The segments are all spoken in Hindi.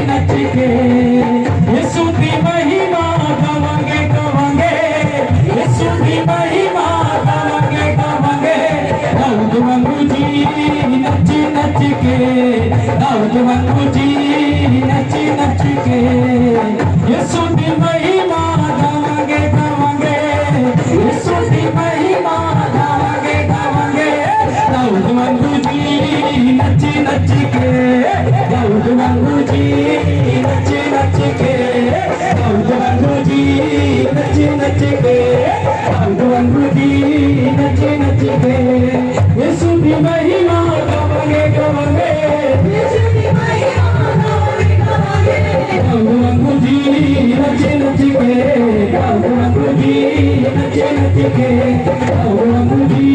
नच के यीशु दी महिमा गावांगे गावांगे, यीशु दी महिमा गावांगे गावांगे। दाऊद वांगू जी नच नच के, दाऊद वांगू जी नच नच के यीशु दी महिमा गावांगे गावांगे, यीशु दी महिमा गावांगे गावांगे। दाऊद वांगू जी नच नच के, दाऊद वांगू जी नच नच के, दाऊद वांगू जी नच नच के, दाऊद वांगू जी नच नच के यीशु दी महिमा गावांगे गावांगे, यीशु दी महिमा गावांगे गावांगे। दाऊद वांगू जी नच नच के, दाऊद वांगू जी नच नच के, दाऊद वांगू जी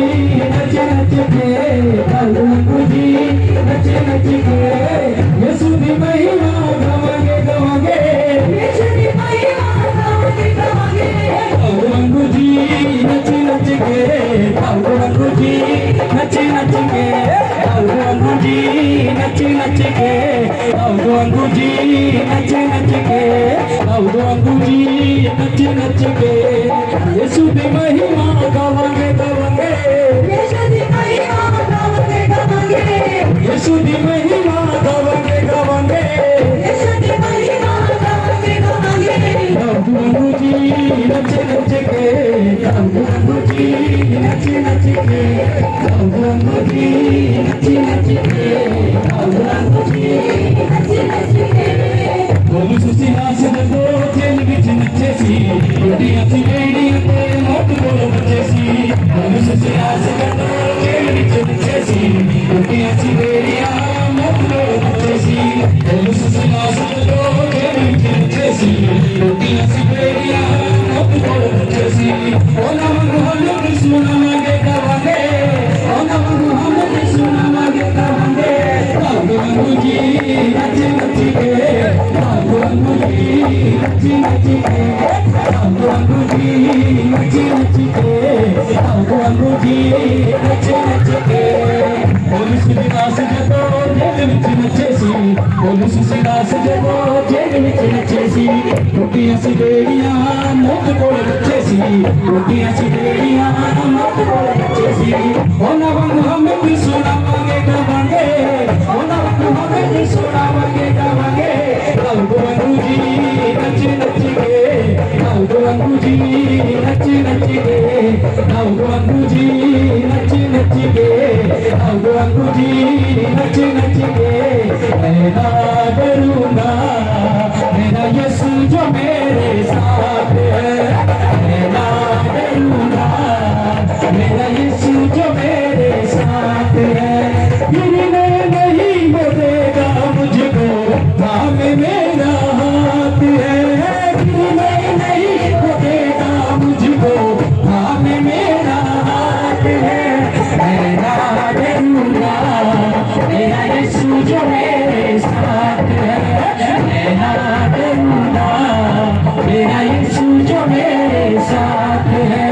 नच नच के, दाऊद वांगू जी नच नच के यीशु दी महिमा गावांगे गावांगे, यीशु दी महिमा गावांगे गावांगे। दाऊद वांगू जी नच नच के, दाऊद वांगू जी नच नच के, दाऊद वांगू जी नच नच के, दाऊद वांगू जी नच नच के, दाऊद वांगू जी नच नच के यीशु दी महिमा गावांगे गावांगे, यीशु दी महिमा गावांगे गावांगे, यीशु दी महिमा गावांगे गावांगे, यीशु दी महिमा गावांगे गावांगे। दाऊद वांगू जी नच नच के, दाऊद वांगू जी नच नच के, दाऊद वांगू जी नच नच के, दाऊद वांगू जी नच नच के। बोलू सुसी नाच दो जेल विच नचेसी, रोटियां सी बेड़ियां ते मोट बोल बचेसी। बोलू सुसी नाच दो जेल विच नचेसी, रोटियां सी बेड़ियां मोट बोल बचेसी। बोलू सुसी नाच दो जेल विच नचेसी, रोटियां सी बेड़ियां मोट बोल बचेसी। ओ नमक हम सुना मांगे गावांगे, ओ नमक हम सुना मांगे गावांगे। दाऊद वांगू जी नच नच के, दाऊद वांगू जी नच नच के, दाऊद वांगू जी नच नच के, दाऊद वांगू जी नच नच के। बोलू सुसी दास जदो जेल विच नचेसी, बोलू सुसी दास जदो जेल विच नचेसी। रोटियां सी बेड़ियां मुख कोल बचेसी, रोटियां सी बेड़ियां मुख कोल बचेसी। ओ नवंग हम भी सुनावांगे गावांगे, ओ नवंग हम भी सुनावांगे गावांगे। दाऊद वांगू जी नच नच के, दाऊद वांगू जी नच नच के, दाऊद वांगू जी नच नच के, दाऊद वांगू जी नच नच के। मैं ना डरूंगा, मेरा यीशु जो मेरे साथ है। मैं ना डरूंगा, मेरा यीशु जो मेरे साथ है। गिरने नहीं वो देगा मुझको, थामे मेरा हाथ है। गिरने नहीं वो देगा मुझको, थामे मेरा हाथ है। मैं ना डरूंगा, मेरा यीशु जो मेरे साथ है। मैं ना डरूंगा, मेरा यीशु जो मेरे साथ है।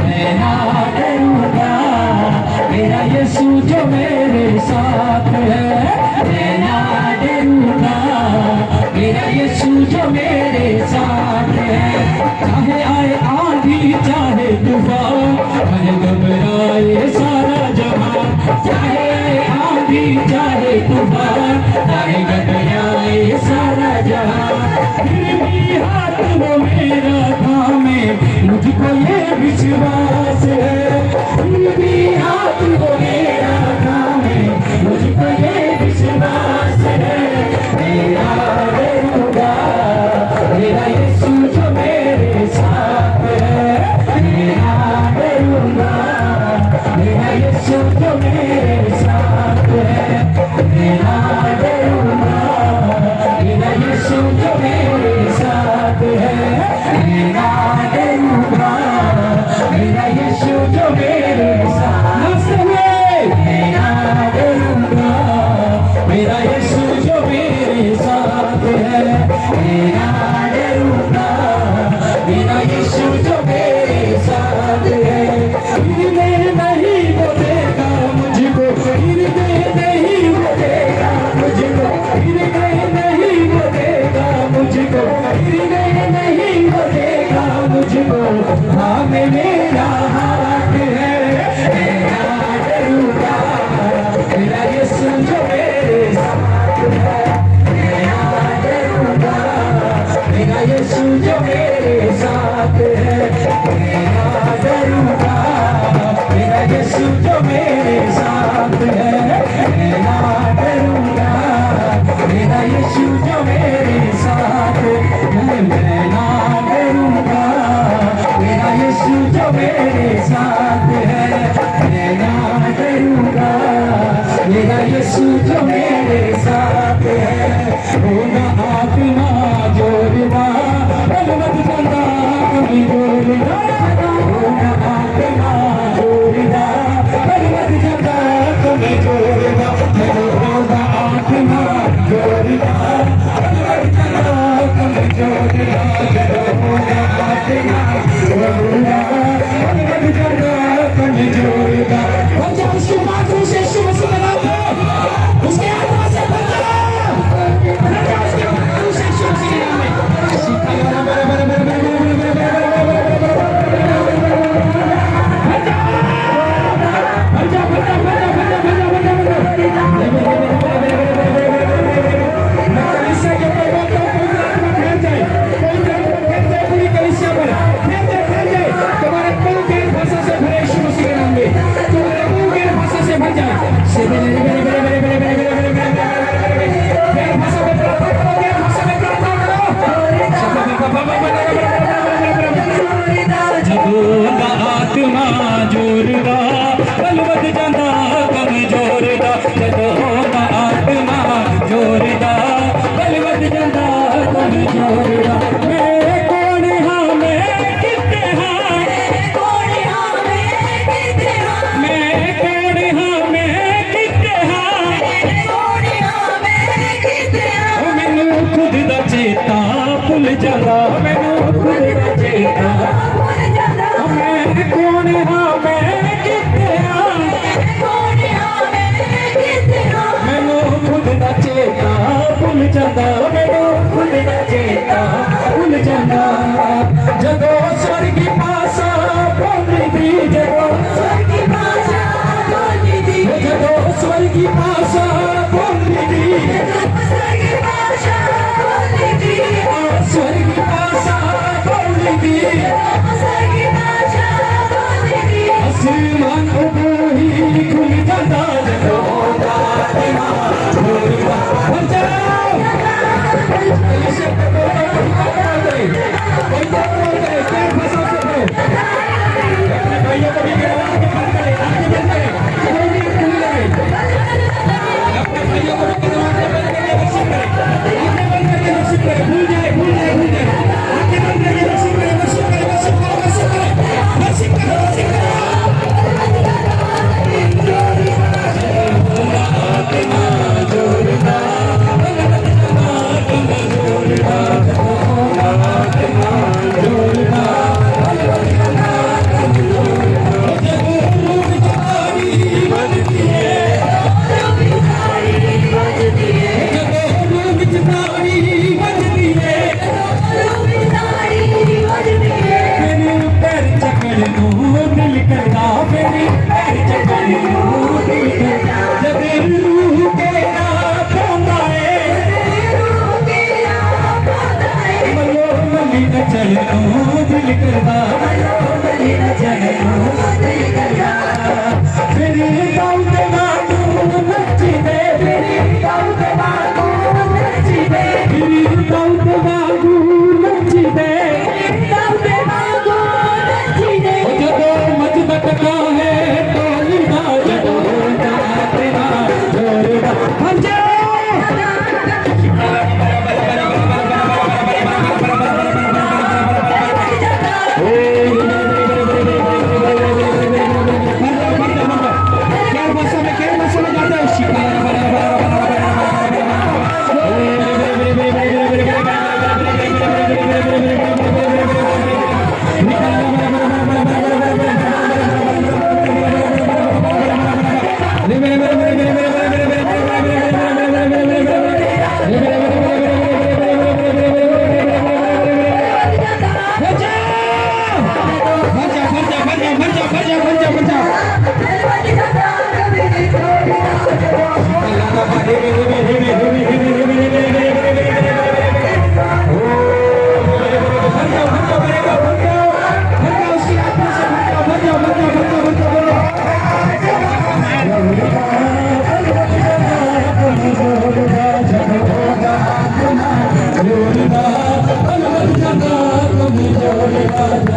मैं ना डरूंगा, मेरा यीशु जो मेरे साथ है। मैं ना डरूंगा, मेरा यीशु जो मेरे साथ है। चाहे आए आंधी चाहे तूफान, चाहे घबराए सारा जहां। चाहे आए आंधी चाहे तूफान, चाहे घबराए सारा जहां। फिर भी हाथ वो मेरा थामे, मुझको ये विश्वास है। फिर भी हाथ वो मेरा थामे, मुझको ये विश्वास है। मेरा डरूंगा, मेरा यीशु जो मेरे साथ है। मेरा डरूंगा, मेरा यीशु जो मेरे साथ है। मेरा डरूंगा, मेरा यीशु जो मेरे साथ है। मेरा डरूंगा, मेरा यीशु जो मेरे साथ है। मेरा डरूंगा, मेरा यीशु जो मेरे साथ है। मेरा डरूंगा, मेरा यीशु जो मेरे साथ है। गिरने नहीं वो देगा मुझको, गिरने नहीं वो देगा मुझको, गिरने नहीं वो देगा यीशु जो मेरे साथ है मैं ना डरूंगा, मेरा यीशु जो मेरे साथ है मैं ना डरूंगा, मेरा यीशु जो मेरे साथ है। होगा आत्मा जोरदार बलवत चंदा कभी जोरदार, होगा आत्मा जोरदार बलवत चंदा कभी जोरदार, होगा आत्मा जोरदार बलवत चंदा कभी जोरदार, होगा आत्मा जोरदार बलवत चंदा कभी जोरदार। बच्चा उसकी मातृ से शुभ सुना उसके आत्मा से बचा उसके मातृ से शुभ आत्मा जोरदार बलवत जांदा कमजोरदा, होगा आत्मा जोरदार बलवत जांदा कमजोरदा। मैं कौन हाँ मैं कितने हाँ, मैं कौन हाँ मैं कितने हाँ, मैनू खुद दा चेता भुल जांदा, मैनू खुद दा चेता मैं कौन हाँ मैं कितने हाँ, मैनू खुद दा चेता भुल जांदा, मैनू खुद दा चेता भुल जांदा। जदों स्वर्गी भाषा बोलदी, जदों स्वर्गी भाषा बोलदी, जदों स्वर्गी भाषा बोलदी, स्वर्गी भाषा बोलदी, आसमान उबो ही खुल जाता, जदों होगा आत्मा जोरदार। बन जाओ इसे कोई क्या भाषा से हो अपने भाइयों को भी गिरवा के बंद करे, आगे बंद करे, कोई भी खुल जाए, अपने भाइयों को भी गिरवा के बंद करके वर्शिप करे, आगे बंद करके वर्शिप करे, भूल जाए भूल जाए भूल जाए, आगे बंद करके वर्शिप करे वर्शिप करे वर्शिप करे वर्शिप करे वर्शिप करे वर्शिप करे। Yeah.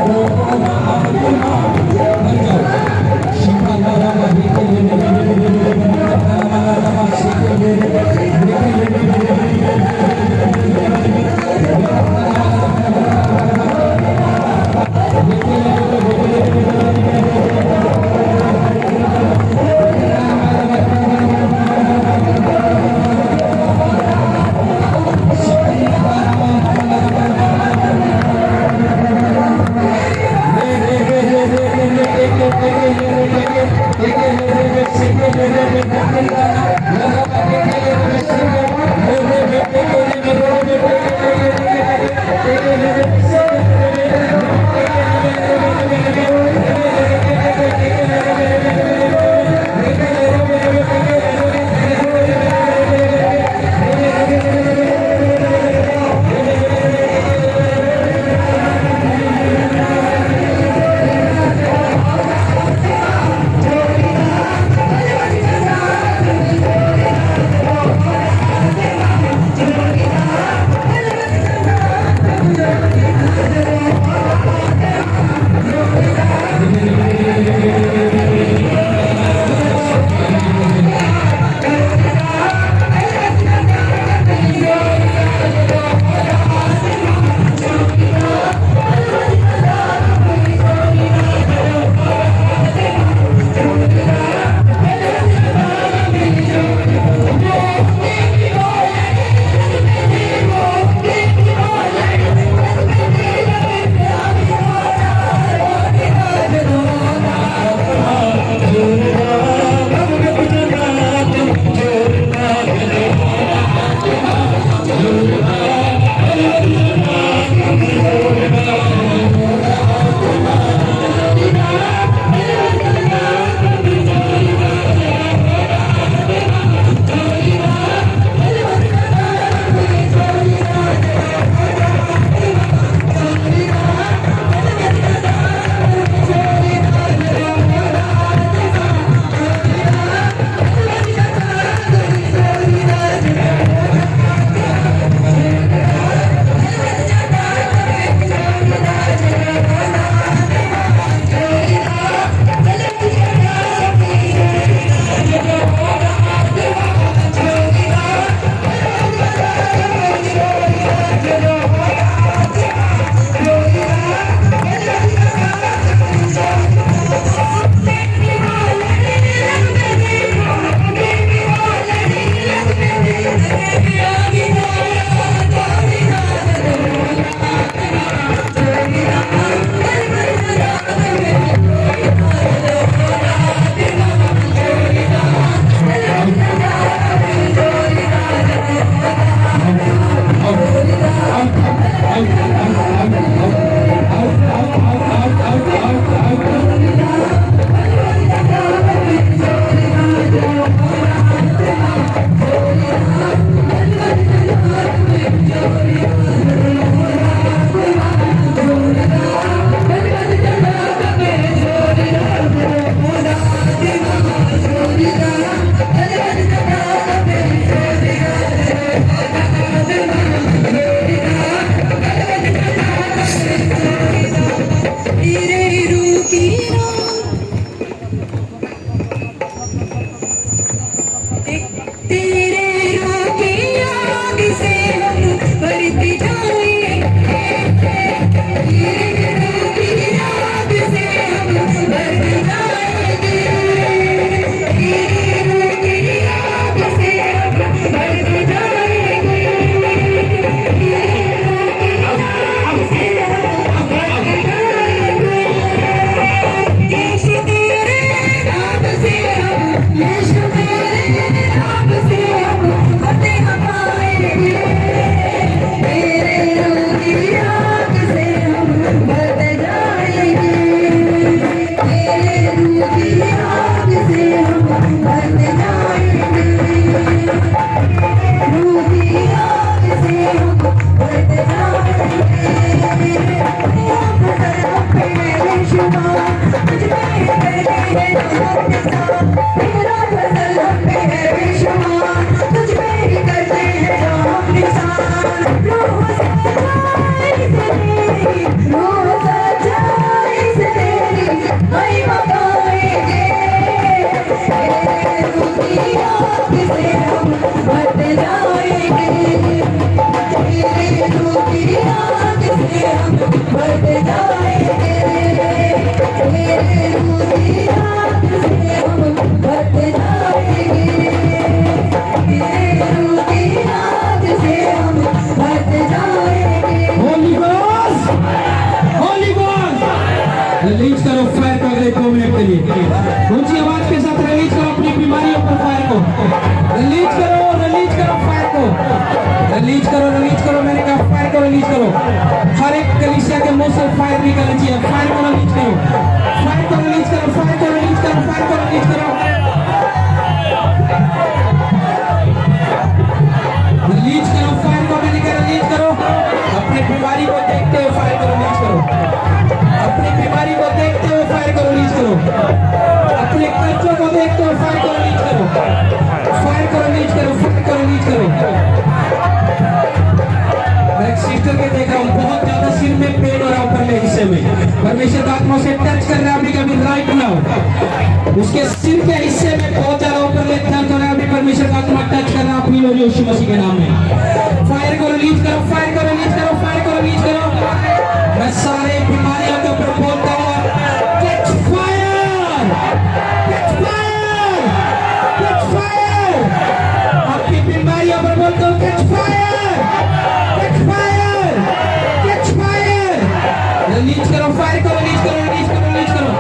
रिलीज करो फायर को अगले 2 मिनट के लिए। ऊंची आवाज के साथ रिलीज करो अपनी बीमारियों पर फायर को। रिलीज करो फायर को। रिलीज करो मैंने कहा फायर को रिलीज करो। हर एक कलीसिया के मुंह से फायर निकलना चाहिए। फायर को रिलीज करो, फायर को रिलीज करो, फायर को रिलीज करो, फायर को रिलीज करो। रिलीज करो फायर को, मैंने कहा रिलीज करो। अपनी बीमारी को देखते हुए फायर को रिलीज करो। अपनी बीमारी को देखते हुए फायर को रिलीज करो। अपने कर्जों को देखते हुए फायर को रिलीज करो। फायर को रिलीज करो, फायर को रिलीज करो। मैं एक सिस्टर के देख रहा हूँ, बहुत ज्यादा सिर में पेन हो रहा है ऊपर में हिस्से में। परमेश्वर का आत्मा से टच कर रहा है अभी कभी राइट नाउ। उसके सिर के हिस्से में बहुत ज्यादा ऊपर में दर्द हो रहा है। अभी परमेश्वर का आत्मा टच कर रहा है अपनी और यीशु मसीह के नाम में। फायर को रिलीज करो, फायर को रिलीज करो, फायर को रिलीज करो। मैं सारे बीमारियों के ऊपर बोलता हूँ catch fire, catch fire, catch fire. आपकी बीमारियों पर बोलता हूँ catch fire, catch fire, catch fire. Release करो फायर को, रिलीज करो, रिलीज करो, रिलीज करो।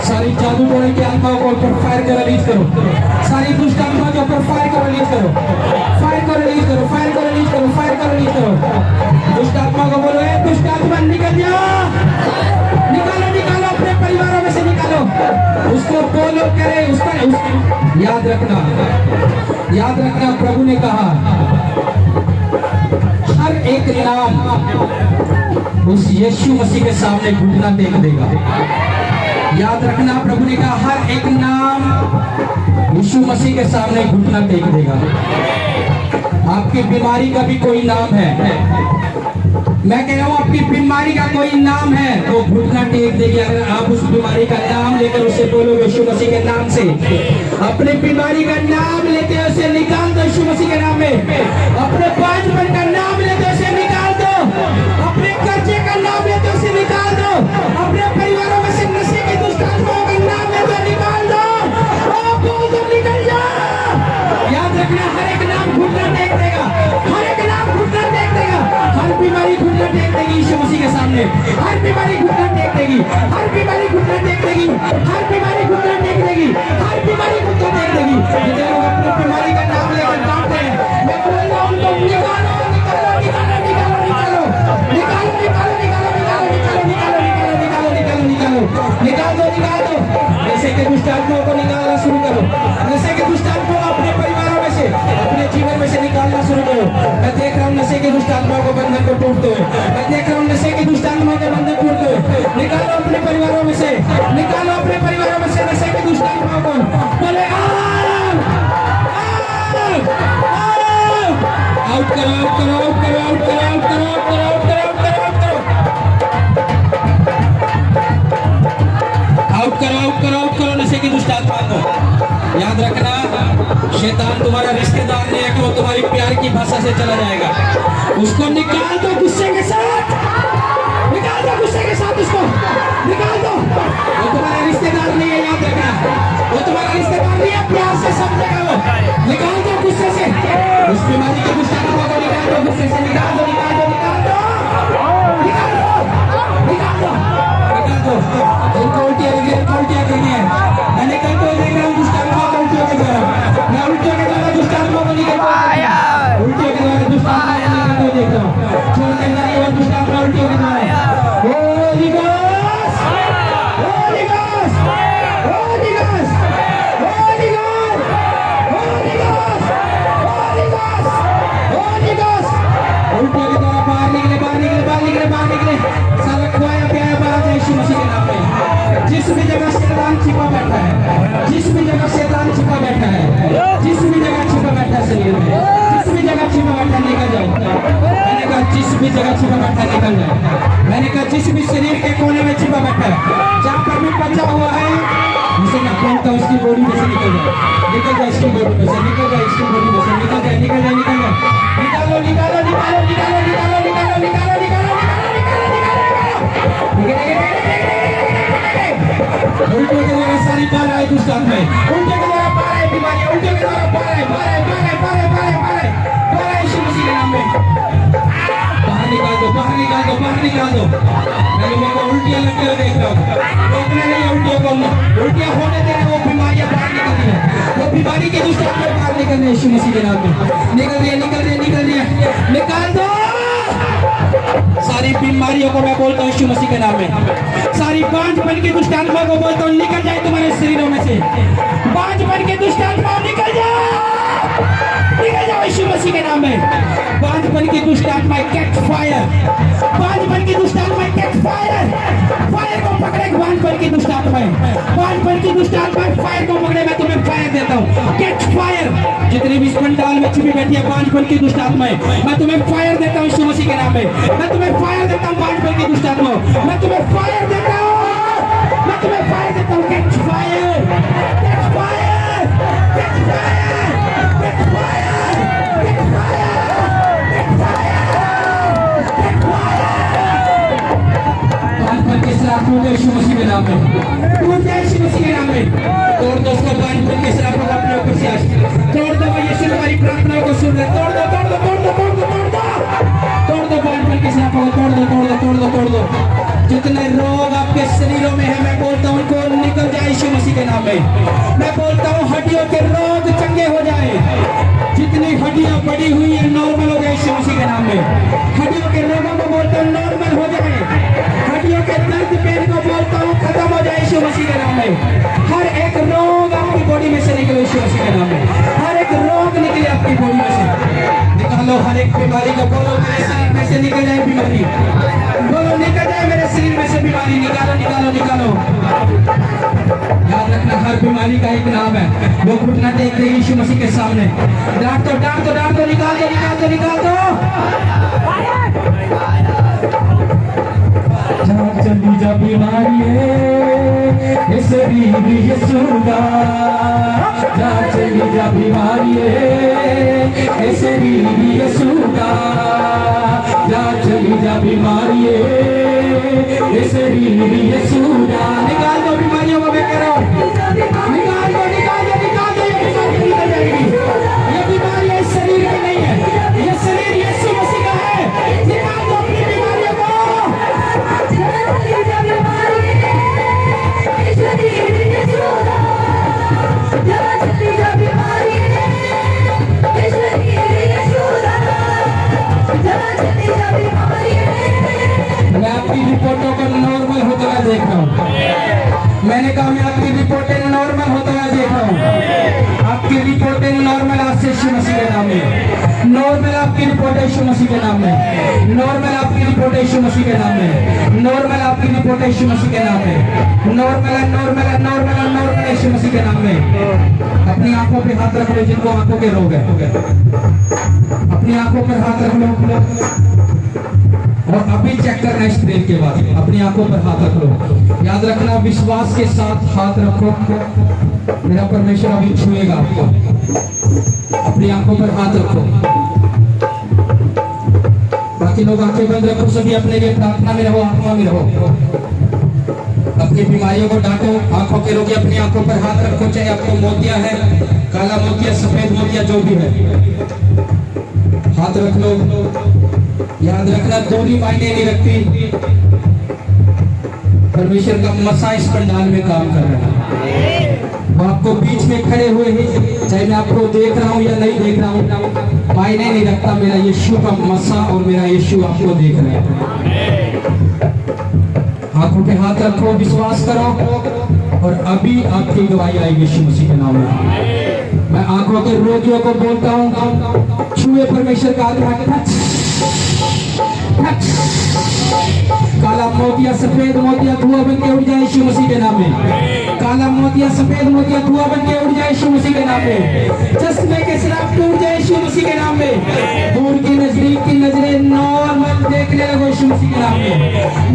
सारी जादू टोने की आत्माओं को ऊपर फायर को रिलीज करो। सारी दुष्ट आत्माओं के ऊपर फायर को रिलीज करो। फायर को रिलीज करो, फायर को रिलीज करो, फायर को रिलीज करो। दुष्ट आत्मा को बोलो ए दुष्ट आत्मा निकल जा, निकालो निकालो, अपने परिवारों में से निकालो। उसको बोलो करे, उसका याद रखना, याद रखना। प्रभु ने कहा हर एक नाम उस यीशु मसीह के सामने घुटना टेक देगा। याद रखना, प्रभु ने कहा हर एक नाम यीशु मसीह के सामने घुटना टेक देगा। आपकी बीमारी का भी कोई नाम है। मैं कह रहा हूँ आपकी बीमारी का कोई नाम है तो घुटना टेक देगी। अगर आप उस बीमारी का नाम लेकर उसे बोलो यीशु मसीह के नाम से, अपने बीमारी का नाम लेते उसे निकाल दो यीशु मसीह के नाम में। अपने बांझपन का नाम लेते उसे निकाल दो। अपने कर्जे का नाम लेते उसे निकाल दो। अपने परिवारों में से नशे की दुष्ट आत्माओं का नाम लेते निकाल दो। निकल जाओ। याद रखना हर एक नाम घुटना टेक देगा, हर एक नाम घुटना टेक देगा। हर बीमारी घुटना टेक देगी यीशु मसीह के सामने। हर बीमारी घुटना टेक देगी, हर बीमारी घुटना टेक देगी, हर बीमारी घुटना टेक देगी, हर बीमारी घुटना टेक देगी। जितने लोग अपनी बीमारी का नाम लेकर डांटते हैं, मैं बोल रहा हूं उनको निकालो, निकालो, निकालो, निकालो, निकालो, निकालो, निकालो, निकालो, निकालो, निकालो, निकालो, निकालो, निकालो, निकाल दो, निकाल दो। नशे के दुष्ट आत्माओं को निकालना शुरू करो। नशे के दुष्ट आत्माओं को अपने परिवारों में से, अपने जीवन में से निकालना शुरू करो। मैं देख रहा हूँ नशे के दुष्ट आत्माओं को बंधन को टूटते हुए। मैं देख रहा हूँ नशे के दुष्ट आत्माओं के बंधन टूटते हुए। निकालो अपने परिवारों में से, निकालो अपने परिवारों में से नशे के दुष्ट आत्माओं को। बोले आउट करो, आउट करो, आउट करो, आउट करो, आउट करो, आउट करो, आउट करो, आउट करो, आउट करो, आउट करो, आउट करो, आउट करो नशे की दुष्ट आत्मा को। याद रखना शैतान तुम्हारा रिश्तेदार नहीं है कि वो तुम्हारी प्यार की भाषा से चला जाएगा। उसको निकाल दो गुस्से के साथ, निकाल दो गुस्से के साथ, उसको निकाल दो। वो तुम्हारा रिश्तेदार नहीं है, याद रखना वो तुम्हारा रिश्तेदार नहीं है, प्यार से समझेगा वो। निकाल दो गुस्से से उस बीमारी के दुष्ट आत्मा को, निकाल दो गुस्से से, निकाल दो, निकाल दो, निकाल दो, निकाल दो, निकाल दो, निकाल दो। उनको उल्टियाँ करनी है। मैंने कल को देख रहा हूँ दुष्ट आत्मा को उल्टियों के द्वारा, मैं उल्टियों के द्वारा दुष्ट आत्मा को निकलता हूँ, उल्टियों के द्वारा दुष्ट आत्मा को निकलता हूँ देख रहा हूँ। छोड़ के जाने और दुष्ट आत्मा उल्टियों के द्वारा। Holy Ghost, Holy Ghost, Holy Ghost, Holy Ghost, Holy Ghost, Holy Ghost, Holy Ghost. उल्टियों के द्वारा बाहर निकले, बाहर निकले, बाहर निकले, बाहर निकले। सारा खुआया पियाया बाहर जाए यीशु मसीह के नाम में। जिस भी जगह शैतान छिपा बैठा है, जिस भी जगह शैतान छिपा बैठा है, जिस भी जगह छिपा बैठा है शरीर में, जिस भी जगह छिपा बैठा निकल जाओ। मैंने कहा जिस भी जगह छिपा बैठा निकल जाए। मैंने कहा जिस भी शरीर के कोने में छिपा बैठा है, जहाँ पर भी बचा हुआ है, उसे मैं बोलता हूँ उसकी बॉडी में से निकल जाए, निकल जाए इसकी बॉडी में से, निकल जाए इसकी बॉडी में से, निकल जाए, निकल जाए, निकल जाए। निकालो, निकालो, निकालो, निकालो, निकालो, निकालो, निकालो, निकालो, उल्टे के द्वारा सारी बार आए दुष्ट आत्माएं, उल्टे के द्वारा बार आए बीमारी, उल्टे के द्वारा बार आए, बार आए, बार आए, बार आए, बार आए, बार आए, बार आए बाहर निकाल दो, बाहर निकाल दो, बाहर निकाल दो। मैं लोगों को उल्टियां लगते हुए देख रहा हूँ। रोकना नहीं उल्टियों को, उल्टियां होने देना, वो बीमारियां बाहर निकलती है, वो बीमारी के दुष्ट आत्मा बाहर निकल रहे यीशु मसीह के नाम में। निकल रही है, निकल रही है, निकल रही है, निकाल दो सारी बीमारियों को। मैं बोलता हूँ यीशु मसीह के नाम में। सारी बांझपन की दुष्ट आत्मा को बोलता हूँ निकल जाए तुम्हारे शरीरों में से। बांझपन की दुष्ट आत्मा निकल जाओ, निकल जाओ यीशु मसीह के नाम में। बांझपन की दुष्ट आत्मा कैच फायर, बांझपन की दुष्ट आत्मा कैच फायर, फायर को पकड़े। बांझपन की दुष्ट आत्मा, बांझपन की दुष्ट आत्मा फायर को पकड़े। मैं तुम्हें फायर देता हूँ, कैच फायर। जितने भी इस पंडाल में छिपी बैठी है बांझपन की दुष्ट आत्माएं, मैं तुम्हें फायर देता हूँ यीशु मसीह के नाम में। मैं तुम्हें फायर देता हूँ बांझपन की दुष्ट आत्माओं, मैं तुम्हें फायर देता हूँ, मैं तुम्हें फायर देता हूँ। Catch fire, catch fire, catch fire, catch fire, catch fire, catch fire, catch fire. बांझपन के श्रापों को यीशु मसीह के नाम में टूट जाए, यीशु मसीह के नाम में। तोड़ दो उसको, बांझपन के श्रापों को अपने ऊपर से आज तोड़ दो। यीशु तुम्हारी प्रार्थनाओं को सुन रहे। तोड़ दो, तोड़ दो, तोड़ दो, तोड़ दो, तोड़ दो, तोड़ दो बांझपन के श्रापों को, तोड़ दो, तोड़ दो, तोड़ दो, तोड़ दो। जितने रोग आपके शरीरों में है, मैं बोलता हूँ उनको निकल जाए यीशु मसीह के नाम में। मैं बोलता हूँ हड्डियों के रोग चंगे हो जाए। जितनी हड्डियां पड़ी हुई है नॉर्मल हो जाए यीशु मसीह के नाम में। हड्डियों के रोगों को बोलता हूँ नॉर्मल हो जाए। हड्डियों के दर्द पेन को बोलता हूँ खत्म हो जाए यीशु मसीह के नाम में। हर एक रोग आपकी बॉडी में से निकले यीशु मसीह के नाम में। हर एक रोग निकले आपकी बॉडी में से, निकालो हर एक बीमारी को। बोलो मेरे शरीर में से निकल जाए बीमारी, बोलो निकल जाए मेरे शरीर में से बीमारी। निकालो, निकालो, निकालो। याद रखना हर बीमारी का एक नाम है। लोग घुटना टेकते हैं यीशु मसीह के सामने। डांट दो, डांट दो, डांट दो, निकाल दो, निकाल दो, निकाल दो। चली जा बीमारी है शरीर यीशु का, जा चली जा बीमारी है शरीर यीशु का, जा चली जा बीमारी है शरीर यीशु का। निकाल दो बीमारियों को, मैं कह रहा हूँ निकाल दो, निकाल दो, निकाल दो। ये बीमारी निकल जाएगी। ये बीमारी इस शरीर की नहीं है, ये शरीर यीशु मसीह का है। निकाल दो अपनी बीमारियों को। मैं आपकी रिपोर्टों को नॉर्मल होता हुआ देख रहा हूँ। मैंने कहा मैं आपकी रिपोर्टें नॉर्मल होता हुआ देख रहा हूँ। आपकी रिपोर्टें नॉर्मल आज से यीशु मसीह के नाम में। नॉर्मल आपकी रिपोर्ट यीशु मसीह के नाम में। नॉर्मल आपकी रिपोर्ट यीशु मसीह के नाम में। नॉर्मल आपकी रिपोर्ट यीशु मसीह के नाम में। नॉर्मल, नॉर्मल, नॉर्मल, नॉर्मल यीशु मसीह के नाम में। अपनी आंखों पे हाथ रख लो जिनको आंखों के रोग है, अपनी आंखों पर हाथ रख लो। और अभी चेक करना इस प्रेयर के बाद अपनी आंखों पर हाथ रख लो। याद रखना विश्वास के साथ हाथ रखो, मेरा परमेश्वर अभी छुएगा आपको। अपनी आंखों पर हाथ रखो। बाकी लोग आंखें बंद रखो, सभी अपने लिए प्रार्थना में रहो, आत्मा में रहो। अपनी बीमारियों को डांटो। आंखों के रोगी अपनी आंखों पर हाथ रखो, चाहे आपको मोतिया है, काला मोतिया, सफेद मोतिया, जो भी है हाथ रख लो। याद रखना दूरी मायने नहीं रखती। परमेश्वर का मसा इस पंडाल में काम कर रहा है। वो आपको बीच में खड़े हुए हैं, चाहे मैं आपको देख रहा हूँ या नहीं देख रहा हूँ, मायने नहीं रखता। मेरा यीशु का मसा और मेरा यीशु आपको देख रहे हैं। आंखों पे हाथ रखो, विश्वास करो, और अभी आपकी गवाही आएगी यीशु मसीह के नाम में। मैं आंखों के रोगियों को बोलता हूँ, छुए परमेश्वर का आत्मा के टच। काला मोतिया, सफेद मोतिया धुआं बन के उड़ जाए यीशु मसीह के नाम में। काला मोतिया, सफेद मोतिया धुआं बन के उड़ जाए यीशु मसीह के नाम में। चश्मे के शराब टूट जाए यीशु मसीह के नाम में। दूर की नजदीक की नजरें नॉर्मल देखने लगो यीशु मसीह के नाम में।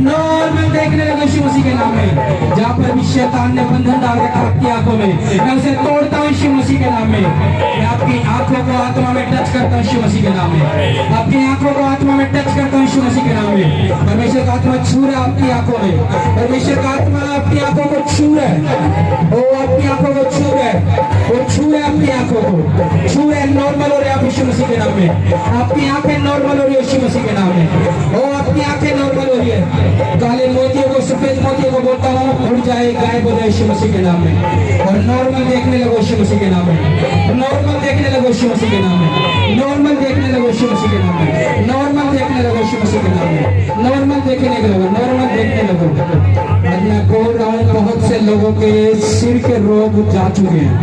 नॉर्मल देखने लगो यीशु मसीह के नाम में। जहाँ पर भी शैतान ने बंधन डाल रखा आपकी आंखों में, मैं उसे तोड़ता हूँ यीशु मसीह के नाम में। मैं आपकी आंखों को आत्मा में टच करता हूँ यीशु मसीह के नाम में। आपकी आंखों को आत्मा में टच करता हूँ यीशु मसीह के नाम में। परमेश्वर का आत्मा छू रहा है आपकी आंखों में। परमेश्वर का आत्मा आपकी आंखों को छू रहा है। वो आपकी आंखों को छू रहा है, वो छू रहा है आपकी आंखों को, छू रहा है। नॉर्मल हो रहे आप यीशु यीशु मसीह के नाम में। आपकी आंखें नॉर्मल हो रही है यीशु मसीह के नाम में। ओ आपकी आंखें नॉर्मल हो रही है। काले मोतियों को, सफेद मोतियों को बोलता हूँ उड़ जाए, गायब हो जाए यीशु मसीह के नाम में। और नॉर्मल देखने लगो यीशु मसीह के नाम में। नॉर्मल देखने लगो यीशु मसीह के नाम में। नॉर्मल देखने लगो यीशु मसीह के नाम में। नॉर्मल देखने लगो यीशु मसीह के नाम में। नॉर्मल देखने लगो, नॉर्मल देखने लगो। आज मैं बोल रहा हूँ, बहुत से लोगों के सिर के रोग जा चुके हैं,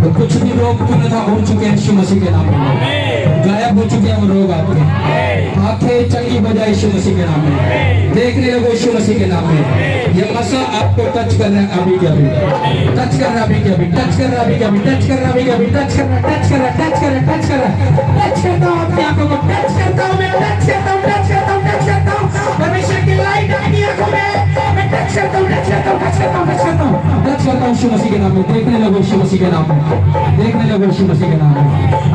तो कुछ भी रोग पूर्णतः हो चुके हैं यीशु मसीह के नाम में। गायब हो चुके हैं वो रोग आपके। आंखें चंगी बजाय यीशु मसीह के नाम में। देखने लगो यीशु मसीह के नाम में। ये मसा आपको टच कर रहा है अभी के अभी, टच कर रहा अभी के अभी, टच कर रहा अभी के अभी, टच कर रहा अभी के अभी, टच कर रहा, टच कर रहा, टच कर रहा, टच कर रहा, टच करता हूँ अपनी आंखों को, टच करता हूँ मैं, टच करता हूँ, टच करता हूँ, टच करता हूँ। परमेश्वर की लाइट आएगी आंखों में, मैं टच करता हूँ, टच करता हूँ, टच करता हूँ, टच करता हूँ, टच करता हूँ यीशु मसीह के नाम में। देखने लगो यीशु मसीह के नाम में, देखने लगो यीशु मसीह के नाम में।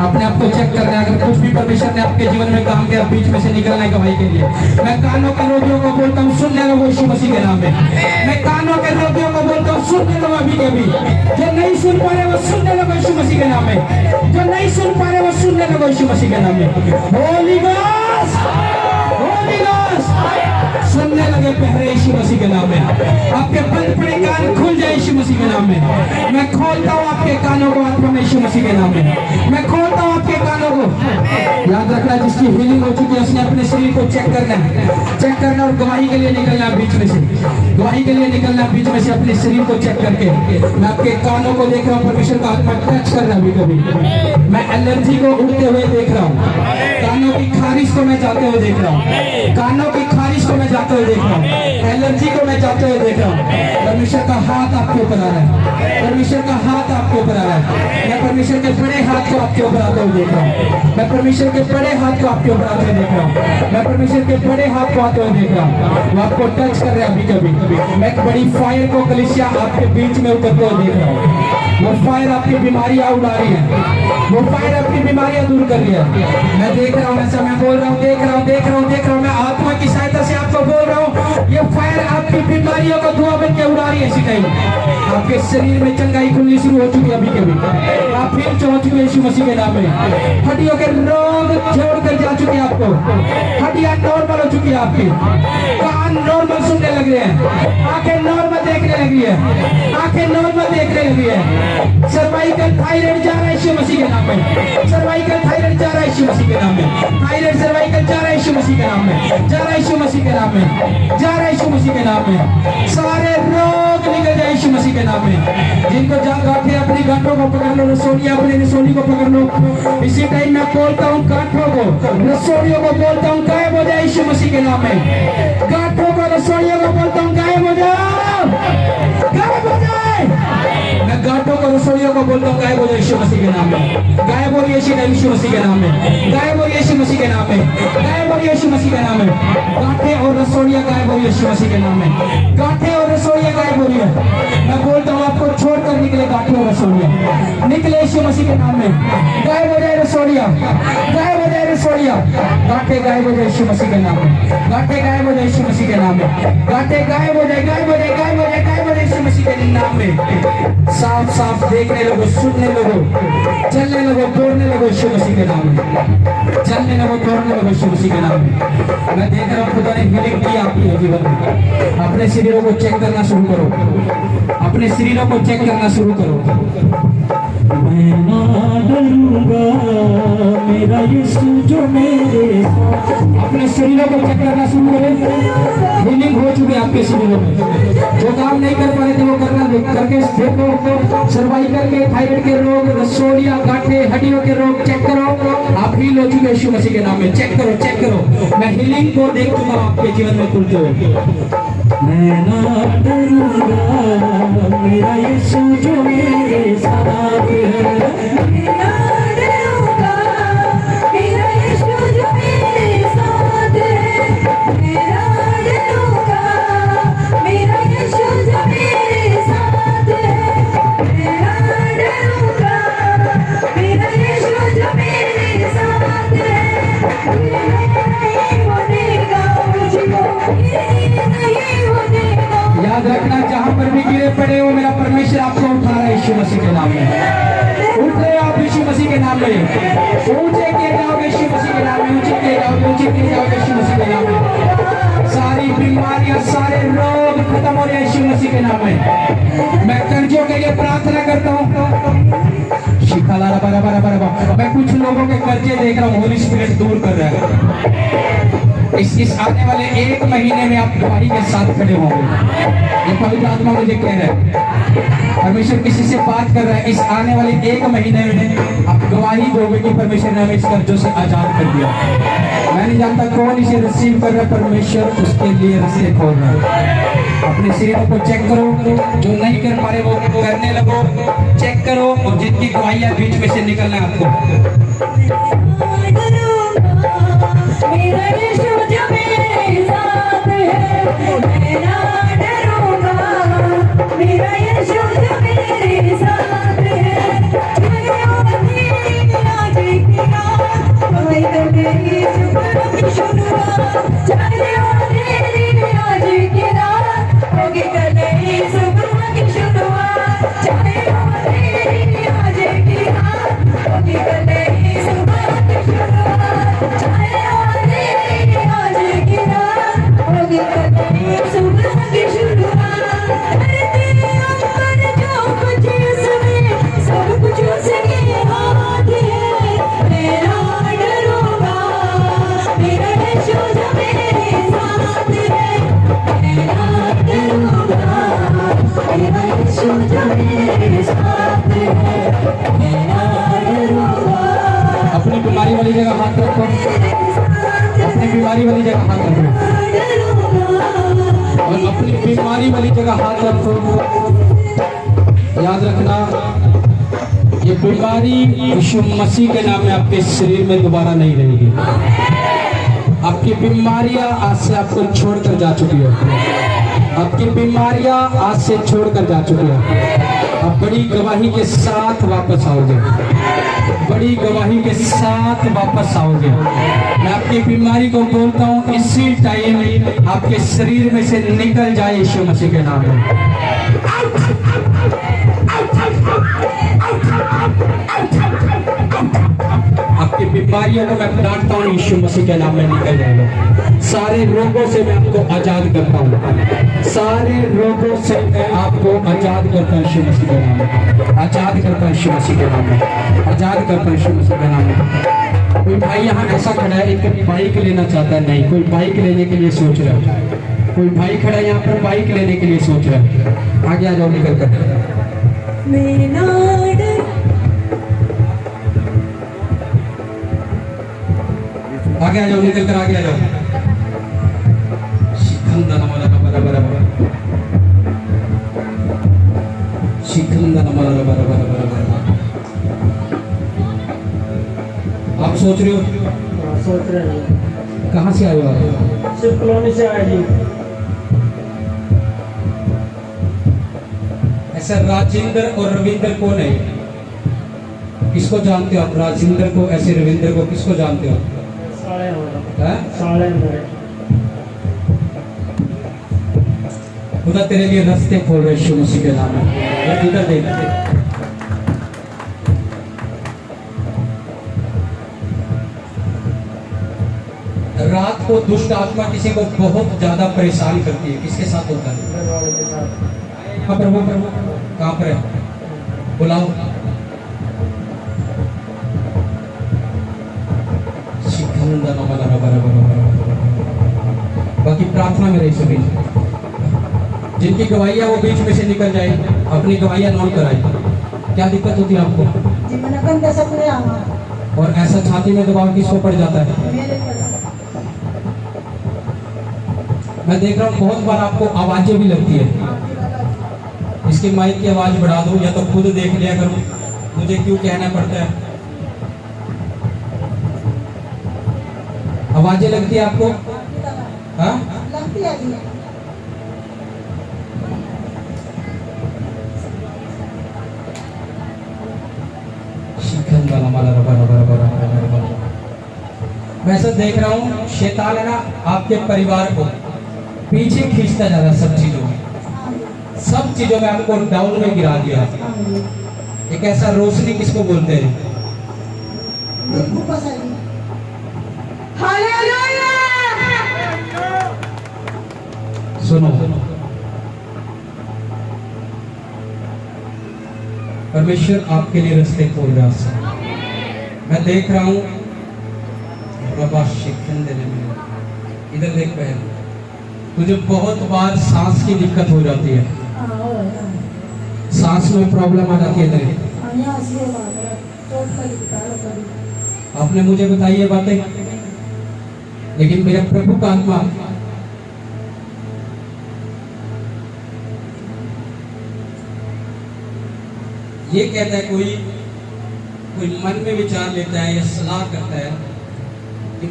अपने आप को चेक करना है, अगर कुछ भी परमेश्वर ने आपके जीवन में काम किया, बीच में से निकलना है गवाही के लिए। मैं कानों के रोगियों को बोलता हूँ सुनने लगो यीशु मसीह के नाम में। मैं कानों के रोगियों को बोलता हूँ सुनने लगो अभी के अभी। जो नहीं सुन पा रहे वो सुनने लगो यीशु मसीह के नाम में। जो नहीं सुन पा रहे वो सुनने लगो यीशु मसीह के नाम में। होली घोस्ट, होली घोस्ट, सुनने लगे पहरे यीशु मसीह के नाम में। आपके बंद पड़े कान खुल जाए यीशु मसीह के नाम में। मैं खोलता हूँ आपके कानों को आत्मा में यीशु मसीह के नाम में। मैं खोलता हूँ आपके कानों को। याद रखना, जिसकी हीलिंग हो चुकी है उसने अपने शरीर को चेक करना है, चेक करना और गवाही के लिए निकलना बीच में से, गवाही के लिए निकलना बीच में से अपने शरीर को चेक करके। मैं आपके कानों को देख रहा हूँ, परमेश्वर का आत्मा टच कर रहा है कभी। मैं एलर्जी को उड़ते हुए देख रहा हूँ, कानों की खारिश को मैं जाते हुए देख रहा हूँ, कानों की खारिश को मैं जाते हुए देख रहा हूँ, एलर्जी को मैं जाते हुए देख रहा हूँ। परमेश्वर का हाथ आपके ऊपर आ रहा है, परमेश्वर का हाथ आपके ऊपर आ रहा है। मैं परमेश्वर के बड़े हाथ को आपके ऊपर आते हुए देख रहा हूँ। मैं परमेश्वर के बड़े हाथ को आपके ऊपर आते हुए देख रहा हूँ। मैं परमेश्वर के बड़े हाथ को आते हुए देख रहा हूँ। वो आपको टच कर रहे हैं अभी कभी। मैं एक बड़ी फायर को कलीसिया आपके बीच में उतरते हुए देख रहा हूँ। वो फायर आपकी बीमारियां उड़ा रही है, वो फायर अपनी बीमारियां दूर कर रही है। मैं देख रहा हूँ, ऐसा मैं बोल रहा हूँ, देख रहा हूँ, देख रहा हूँ, देख रहा हूँ। मैं आत्मा की सहायता से आपको बोल रहा हूँ, ये फायर आपकी बीमारियों को धुआं बन के उड़ा रही है इसी टाइम। आपके शरीर में चंगाई खुलनी शुरू हो चुकी है अभी कभी। आप फिर चढ़ चुके यीशु मसीह के नाम में। हड्डियों के रोग छोड़ कर जा चुके हैं आपको, हड्डियां नॉर्मल हो चुकी है आपकी, कान नॉर्मल सुनने लग रहे हैं, आंखें नॉर्मल देखने लगी है, आंखें नॉर्मल देखने लगी है। सर्वाइकल थायराइड जा रहा है यीशु मसीह के नाम में। सर्वाइकल थायराइड जा रहा है यीशु मसीह के नाम में। थायराइड सर्वाइकल जा रहा है यीशु मसीह के नाम में, जा रहा है यीशु मसीह के नाम में, जा रहा है यीशु मसीह के नाम में। सारे रोग निकल जाए यीशु मसीह के नाम में। जिनको जहाँ गांठें, अपनी गांठों को पकड़ लो, रसोलियां अपनी रसोली को पकड़ लो। इसी टाइम मैं बोलता हूँ गांठों को, रसोलियों को बोलता हूँ गायब हो जाए यीशु मसीह के नाम में। गांठों को, रसोलियों को बोलता हूँ गायब हो जाओ, गायब हो जाए। मैं गांठों को, रसोलियों को बोलता हूँ गायब हो जाए यीशु मसीह के नाम में। गायब हो यीशु मसीह के नाम में, गायब हो यीशु मसीह के नाम में, गायब हो यीशु मसीह के नाम में। गांठें और रसोलियां गायब हो यीशु मसीह के नाम में। गांठें और रसोलियां गायब हो रही है। मैं बोलता हूँ आपको छोड़कर निकले गांठें और रसोलियां, निकले यीशु मसीह के नाम में। गायब हो जाए रसोलियां, गायब हो जाए रसोलियां। गांठें गायब हो जाए यीशु मसीह के नाम में, गांठें गायब हो जाए यीशु मसीह के नाम में। गांठें गायब हो जाए, गायब हो जाए, गायब हो जाए, गायब हो जाए यीशु मसीह के नाम में। साफ साफ देखने लगो, सुनने लगो, चलने लगो, दौड़ने लगो यीशु मसीह के नाम में। चलने लगो, दौड़ने लगो यीशु मसीह के नाम में। मैं देख रहा हूँ खुदा ने हीलिंग की आपके जीवन में। अपने शरीरों को चेक करना शुरू करो, अपने शरीरों को चेक करना शुरू करो। मैं ना डरूंगा, मेरा यीशु जो मेरे साथ। अपने शरीरों को चेक करना शुरू करें। हीलिंग हो चुकी है आपके शरीरों में। जो काम नहीं कर पा रहे थे वो करना करके देखो। सर्वाइकल के, थायराइड के रोग, रसोलियां, गांठें, हड्डियों के रोग चेक करो। आप हील हो चुके यीशु मसीह के नाम में। चेक करो, चेक करो। मैं हीलिंग को देख चुका हूँ आपके जीवन में खुलते हुए। मैं ना डरूंगा, मेरा यीशु जो मेरे साथ है। मेरा डरूंगा, मेरा यीशु जो मेरे साथ है। मेरा डरूंगा, मेरा यीशु जो मेरे साथ है। मेरा डरूंगा, मेरा यीशु जो मेरे साथ है। नहीं होने देगा मुझको, नहीं होने देगा। याद रखना, जहाँ पर भी गिरे पड़े हो, मेरा परमेश्वर आपको उठा रहा है यीशु मसीह के नाम में। उठ रहे आप यीशु मसीह के नाम में, ऊंचे किए जाओगे यीशु मसीह के नाम में, ऊंचे किए जाओगे यीशु मसीह के नाम में। सारी बीमारियां, सारे रोग खत्म हो रहे यीशु मसीह के नाम में। मैं कर्जों के लिए प्रार्थना करता हूँ। शिखाला बरा बरा बरा, मैं कुछ लोगों के कर्जे देख रहा हूँ, होली स्पिरिट दूर कर रहा है। इस आने वाले 1 महीने में आप गवाही के साथ खड़े होंगे। ये पवित्र आत्मा मुझे कह रहा है, परमेश्वर किसी से बात कर रहा है। इस आने वाले 1 महीने में आप गवाही दोगे कि परमेश्वर ने हमें इस कर्जों से आजाद कर दिया। मैं नहीं जानता कौन इसे रिसीव कर रहा है, परमेश्वर उसके लिए रास्ते खोल रहा है। अपने शरीर को चेक करो, जो नहीं कर पा रहे वो करने लगो, चेक करो, और जितनी गवाहियां बीच में से निकलना है आपको। मेरा यीशु जो मेरे साथ है, मैं ना डरूंगा। मेरा यीशु जो मेरे साथ है, मेरे अंधेरी आज की रात, कोई कभी सुबह की शुरुआत। मेरे अंधेरी आज की रात, होगी कल ही सुबह की शुरुआत। मेरे अंधेरी आज की रात, होगी कल ही सुबह की शुरुआत। सुबह की शुरुआत, तेरे ऊपर जो कुछ उसमें सब कुछ उसके हाथ है। मेरा डरूंगा, मेरा यीशु जो मेरे साथ है। मेरा डरूंगा, मेरा यीशु जो मेरे साथ है। मेरा डरूंगा। अपनी बीमारी वाली जगह हाथ रखो, अपनी बीमारी वाली जगह हाथ रखो, और अपनी बीमारी वाली जगह हाथ रखो। याद रखना, ये बीमारी यीशु मसीह के नाम में आपके शरीर में दोबारा नहीं रहेगी। आपकी बीमारियां आज से आपको छोड़कर जा चुकी है। आपकी बीमारियां आज से छोड़कर जा चुकी है। आप बड़ी गवाही के साथ वापस आओगे, बड़ी गवाही के साथ वापस आओगे। मैं आपकी बीमारी को बोलता हूँ, इसी टाइम आपके शरीर में से निकल जाए यीशु मसीह के नाम में। आपकी बीमारियों को मैं डांटता हूँ, यीशु मसीह के नाम में निकल जाएगा। सारे रोगों से मैं आपको आजाद करता हूँ, सारे रोगों से मैं आपको आजाद करता हूँ यीशु मसीह के नाम में। आजाद करता हूँ यीशु मसीह के नाम में, आजाद करता हूँ यीशु मसीह के नाम में। कोई भाई यहाँ ऐसा खड़ा है, एक बाइक लेना चाहता है, नहीं, कोई बाइक लेने के लिए सोच रहा है। कोई भाई खड़ा है यहाँ पर, बाइक लेने के लिए सोच रहा है। आगे आ जाओ, निकल कर। आगे आ जाओ, निकल कर आगे आ जाओ। शिखंदा नमला बरा बरा बरा, शिखंदा नमला बरा बरा बरा बरा। आप सोच रहे हो? सोच रहे हैं। कहाँ से आए हो आप? सिर्फ कॉलोनी से आए जी। ऐसा राजेंद्र और रविंद्र कौन है? किसको जानते हो आप? राजेंद्र को, ऐसे रविंद्र को किसको जानते हो? खुदा तेरे लिए रास्ते खोल रहे यीशु मसीह के नाम में। इधर देख, रात को दुष्ट आत्मा किसी को बहुत ज्यादा परेशान करती है। किसके साथ होता है? हाँ प्रभु, कहाँ पर है? बुलाओ। बाकी प्रार्थना में रही सभी, जिनकी गवाहियां वो बीच में से निकल जाए, अपनी गवाहियां नोट कराए। क्या दिक्कत होती है आपको? और ऐसा छाती में दबाव किसको पड़ जाता है? मैं देख रहा हूँ बहुत बार आपको आवाजें भी लगती है। इसकी माइक की आवाज बढ़ा दो, या तो खुद देख लिया करो, मुझे क्यों कहना पड़ता है। आवाजें लगती है आपको? हाँ, लगती है। मैं सब देख रहा हूँ, शैतान है ना आपके परिवार को पीछे खींचता जा रहा है। सब चीजों में आपको डाउन में गिरा दिया। एक ऐसा रोशनी किसको बोलते हैं? हालेलुया। सुनो, परमेश्वर आपके लिए रास्ते खोल रहा है। मैं देख रहा हूँ शिक्षण देने में, इधर देख बहन, तुझे बहुत बार सांस की दिक्कत हो जाती है, सांस में प्रॉब्लम आ जाती है। आपने मुझे बताई ये बातें, लेकिन मेरा प्रभु का आत्मा ये कहता है, कोई मन में विचार लेता है या सलाह करता है कि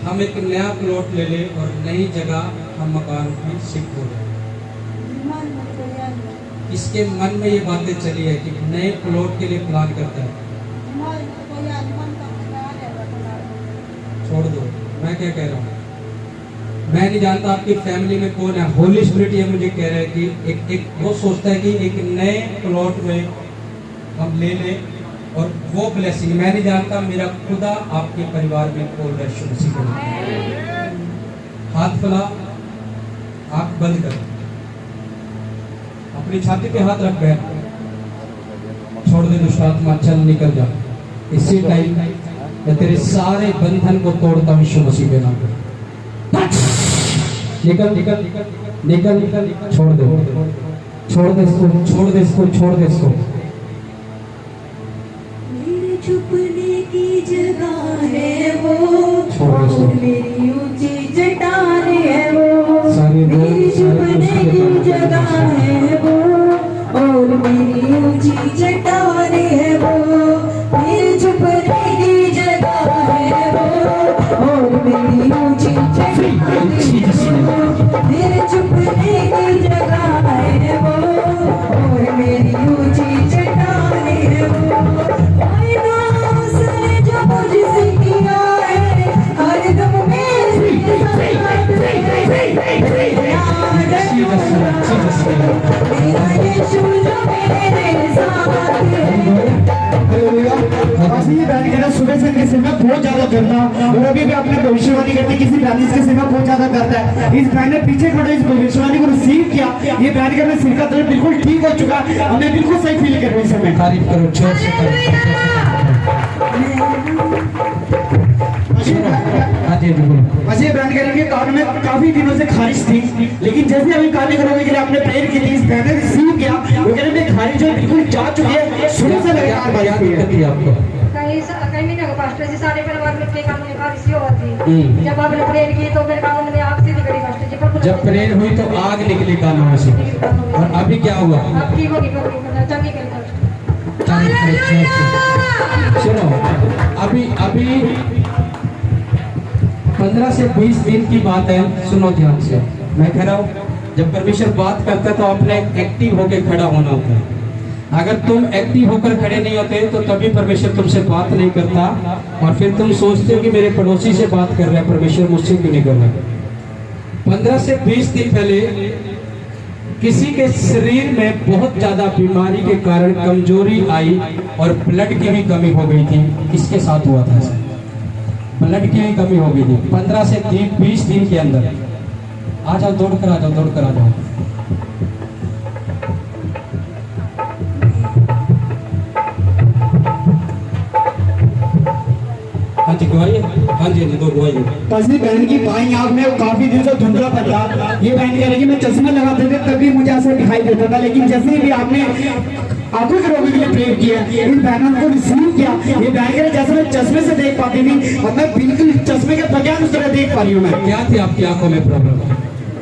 हम एक नया प्लॉट ले ले और नई जगह हम मकान की शिफ्ट हो जाए। इसके मन में ये बातें चली है कि नए प्लॉट के लिए प्लान करता है। छोड़ दो, मैं क्या कह रहा हूँ, मैं नहीं जानता आपकी फैमिली में कौन है। होली स्पिरिट ये मुझे कह रहा है कि एक वो सोचता है कि एक नए प्लॉट में हम ले लें और वो ब्लेसिंग मैं नहीं जानता, मेरा खुदा आपके परिवार में खोल रहा है। शुभ सी हाथ फैला, आंख बंद कर, अपनी छाती पे हाथ रख गए, छोड़ दे दुष्ट आत्मा, चल निकल जा। इसी टाइम मैं तेरे सारे बंधन को तोड़ता हूँ यीशु मसीह के नाम पे। निकल निकल निकल निकल, छोड़ दे छोड़ दे इसको, छोड़ दे इसको, छोड़ दे इसको। मेरे छुपने की जगह है वो, और मेरी ऊंची चट्टान है वो। सारे मेरी छुपने की जगह है वो, और मेरी ऊंची चट्टान है वो। मेरी छुपने की जगह है वो, और मेरी ऊंची चट्टान है वो। मेरे छुपने की जगह है वो, और मेरी ऊंची चट्टान है वो। वायदा उसने जो मुझसे किया है, हर दम मेरे साथ मेरा यीशु जो मेरे साथ है। ये बैठ के ना सुबह से इनके सेवा बहुत ज्यादा करता, और अभी भी आपने भविष्यवाणी करती किसी बैन इसके सेवा बहुत ज्यादा करता है। इस बैन ने पीछे खड़े इस भविष्यवाणी को रिसीव किया, ये बैन के सिर का दर्द बिल्कुल ठीक हो चुका, हमें बिल्कुल सही फील कर रहे हैं इस समय। तारीफ करो, जोर से अजय ब्रांड करेंगे कान में काफी दिनों से खारिश थी, लेकिन जैसे अभी कान करोगे के लिए आपने प्रेयर की थी, इस बैन ने रिसीव किया, वो कह रहे हैं खारिश जो बिल्कुल जा चुकी है, शुरू से लगातार बारिश हुई है आपको। कहीं महीने को पास्टर जी सारे परिवार में के कानून खारिश ही होती। जब आपने प्रेयर की तो मेरे कानून में आग से निकली पास्टर जी पर। जब प्रेयर हुई तो आग निकली कानों में से, और अभी क्या हुआ? अब ठीक होगी, चंगी कर। सुनो, अभी 15 से 20 दिन की बात है, सुनो ध्यान से। मैं कह रहा हूँ, जब परमेश्वर बात करता है तो आपने एक्टिव होकर खड़ा होना होता है। अगर तुम एक्टिव होकर खड़े नहीं होते तो तभी परमेश्वर तुमसे बात नहीं करता, और फिर तुम सोचते हो कि मेरे पड़ोसी से बात कर रहा है, परमेश्वर मुझसे क्यों नहीं कर रहा। 15 से 20 दिन पहले किसी के शरीर में बहुत ज्यादा बीमारी के कारण कमजोरी आई और ब्लड की भी कमी हो गई थी। किसके साथ हुआ था? ब्लड की भी कमी हो गई थी 15 से 20 दिन के अंदर। आ जाओ, दौड़ कर आ जाओ, दौड़ कर आ जाओ। हाँ जी गवाइए, हाँ जी दो गवाइए। पसली बहन की बाईं आंख में काफी दिन से धुंधला पड़ता, ये बहन कह रही कि मैं चश्मा लगाते थे तभी मुझे ऐसा दिखाई देता था, लेकिन जैसे भी आपने आंखों के रोगी के लिए प्रेयर किया, इन बहनों को रिसीव किया, ये बहन कह रहे जैसे मैं चश्मे से देख पाती थी, अब मैं बिल्कुल चश्मे के बगैर उस तरह देख पा रही हूँ। मैं क्या थी आपकी आंखों में प्रॉब्लम?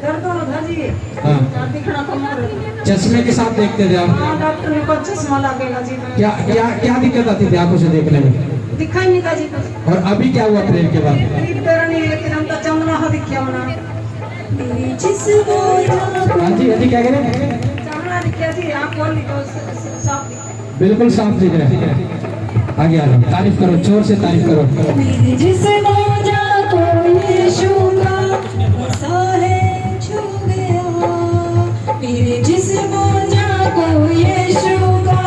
दर्द हो रहा जी। हाँ, दिखना कम हो रहा। चश्मे के साथ देखते थे आप? डॉक्टर ने कहा चश्मा लगेगा जी। क्या क्या क्या दिक्कत आती थी आंखों से देखने में? दिखाई नहीं था जी। और अभी क्या हुआ प्रेयर के बाद? लेकिन हम तो चमड़ा हा दिखा होना। हाँ जी, हाँ जी, क्या कह रहे हैं? चमड़ा दिखा जी, आँख खोली तो साफ दिखा। बिल्कुल साफ दिख रहे हैं। आगे आ जाओ, तारीफ करो, जोर से तारीफ करो। मेरे जिस्म जा को यीशु का साहे छू गया, मेरे जिस्म जा को यीशु का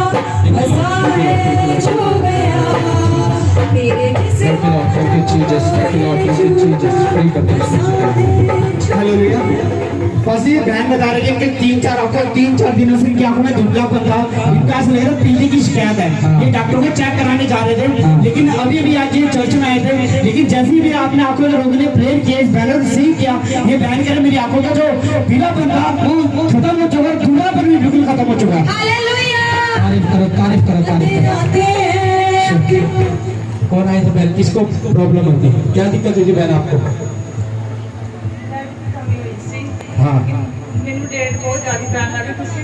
बहन बता रही है कि 3-4 दिनों से इनकी आंखों में धुंधलापन था, इनका ऐसा लग रहा पीली की शिकायत है। ये डॉक्टर को चेक कराने जा रहे थे, लेकिन अभी आज ये चर्च में आए थे। लेकिन जैसे भी आपने आंखों के रोग ने प्रेयर किया, इस बहन को रिसीव किया, ये बहन कह रहे मेरी आंखों का जो पीलापन था वो खत्म हो चुका है, धुंधलापन भी बिल्कुल खत्म हो चुका है। तारीफ करो। कौन आए थे बहन, किसको प्रॉब्लम होती है, क्या दिक्कत होती है बहन आपको? हाँ ਮੈਨੂੰ ਡੇਟ ਬਹੁਤ ਜ਼ਿਆਦਾ ਪੈਣ ਲੱਗੀ ਤੁਸੀਂ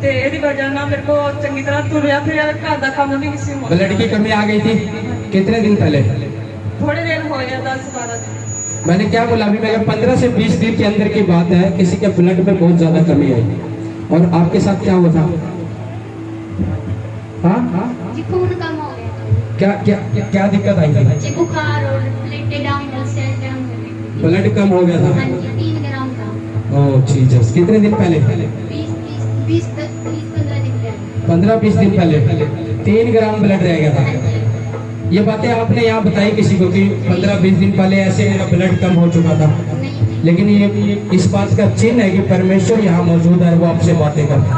ਤੇ ਇਹਦੀ ਵਜ੍ਹਾ ਨਾਲ ਮੇਰੇ ਕੋ ਚੰਗੀ ਤਰ੍ਹਾਂ ਤੁਰਿਆ ਫਿਰਿਆ ਘਰ ਦਾ ਕੰਮ ਵੀ ਨਹੀਂ ਸੀ ਹੁੰਦਾ। ब्लड की कमी आ गई थी कितने दिन पहले? ਥੋੜੇ ਦਿਨ ਹੋਏ ਆ 10-12 ਦਿਨ। मैंने क्या बोला अभी, मैं 15 से 20 दिन के अंदर की बात है, किसी के ब्लड में बहुत ज्यादा कमी आई। और आपके साथ क्या हुआ था? हाँ जी खून कम हो गया, क्या क्या क्या, क्या दिक्कत आई थी? जी बुखार और प्लेटें डाउन और सेल डाउन हो गए। ब्लड कम हो गया हाँ था? जी 3 ग्राम का। ओह जीसस, कितने दिन पहले? 20-15 दिन पहले। 15-20 दिन पहले 3 ग्राम ब्लड रह गया हाँ था। जी ये बातें आपने यहाँ बताई किसी को कि 15-20 दिन पहले ऐसे मेरा ब्लड कम हो चुका था, नहीं। लेकिन ये इस बात का चिन्ह है कि परमेश्वर यहाँ मौजूद है, वो आपसे बातें करता है।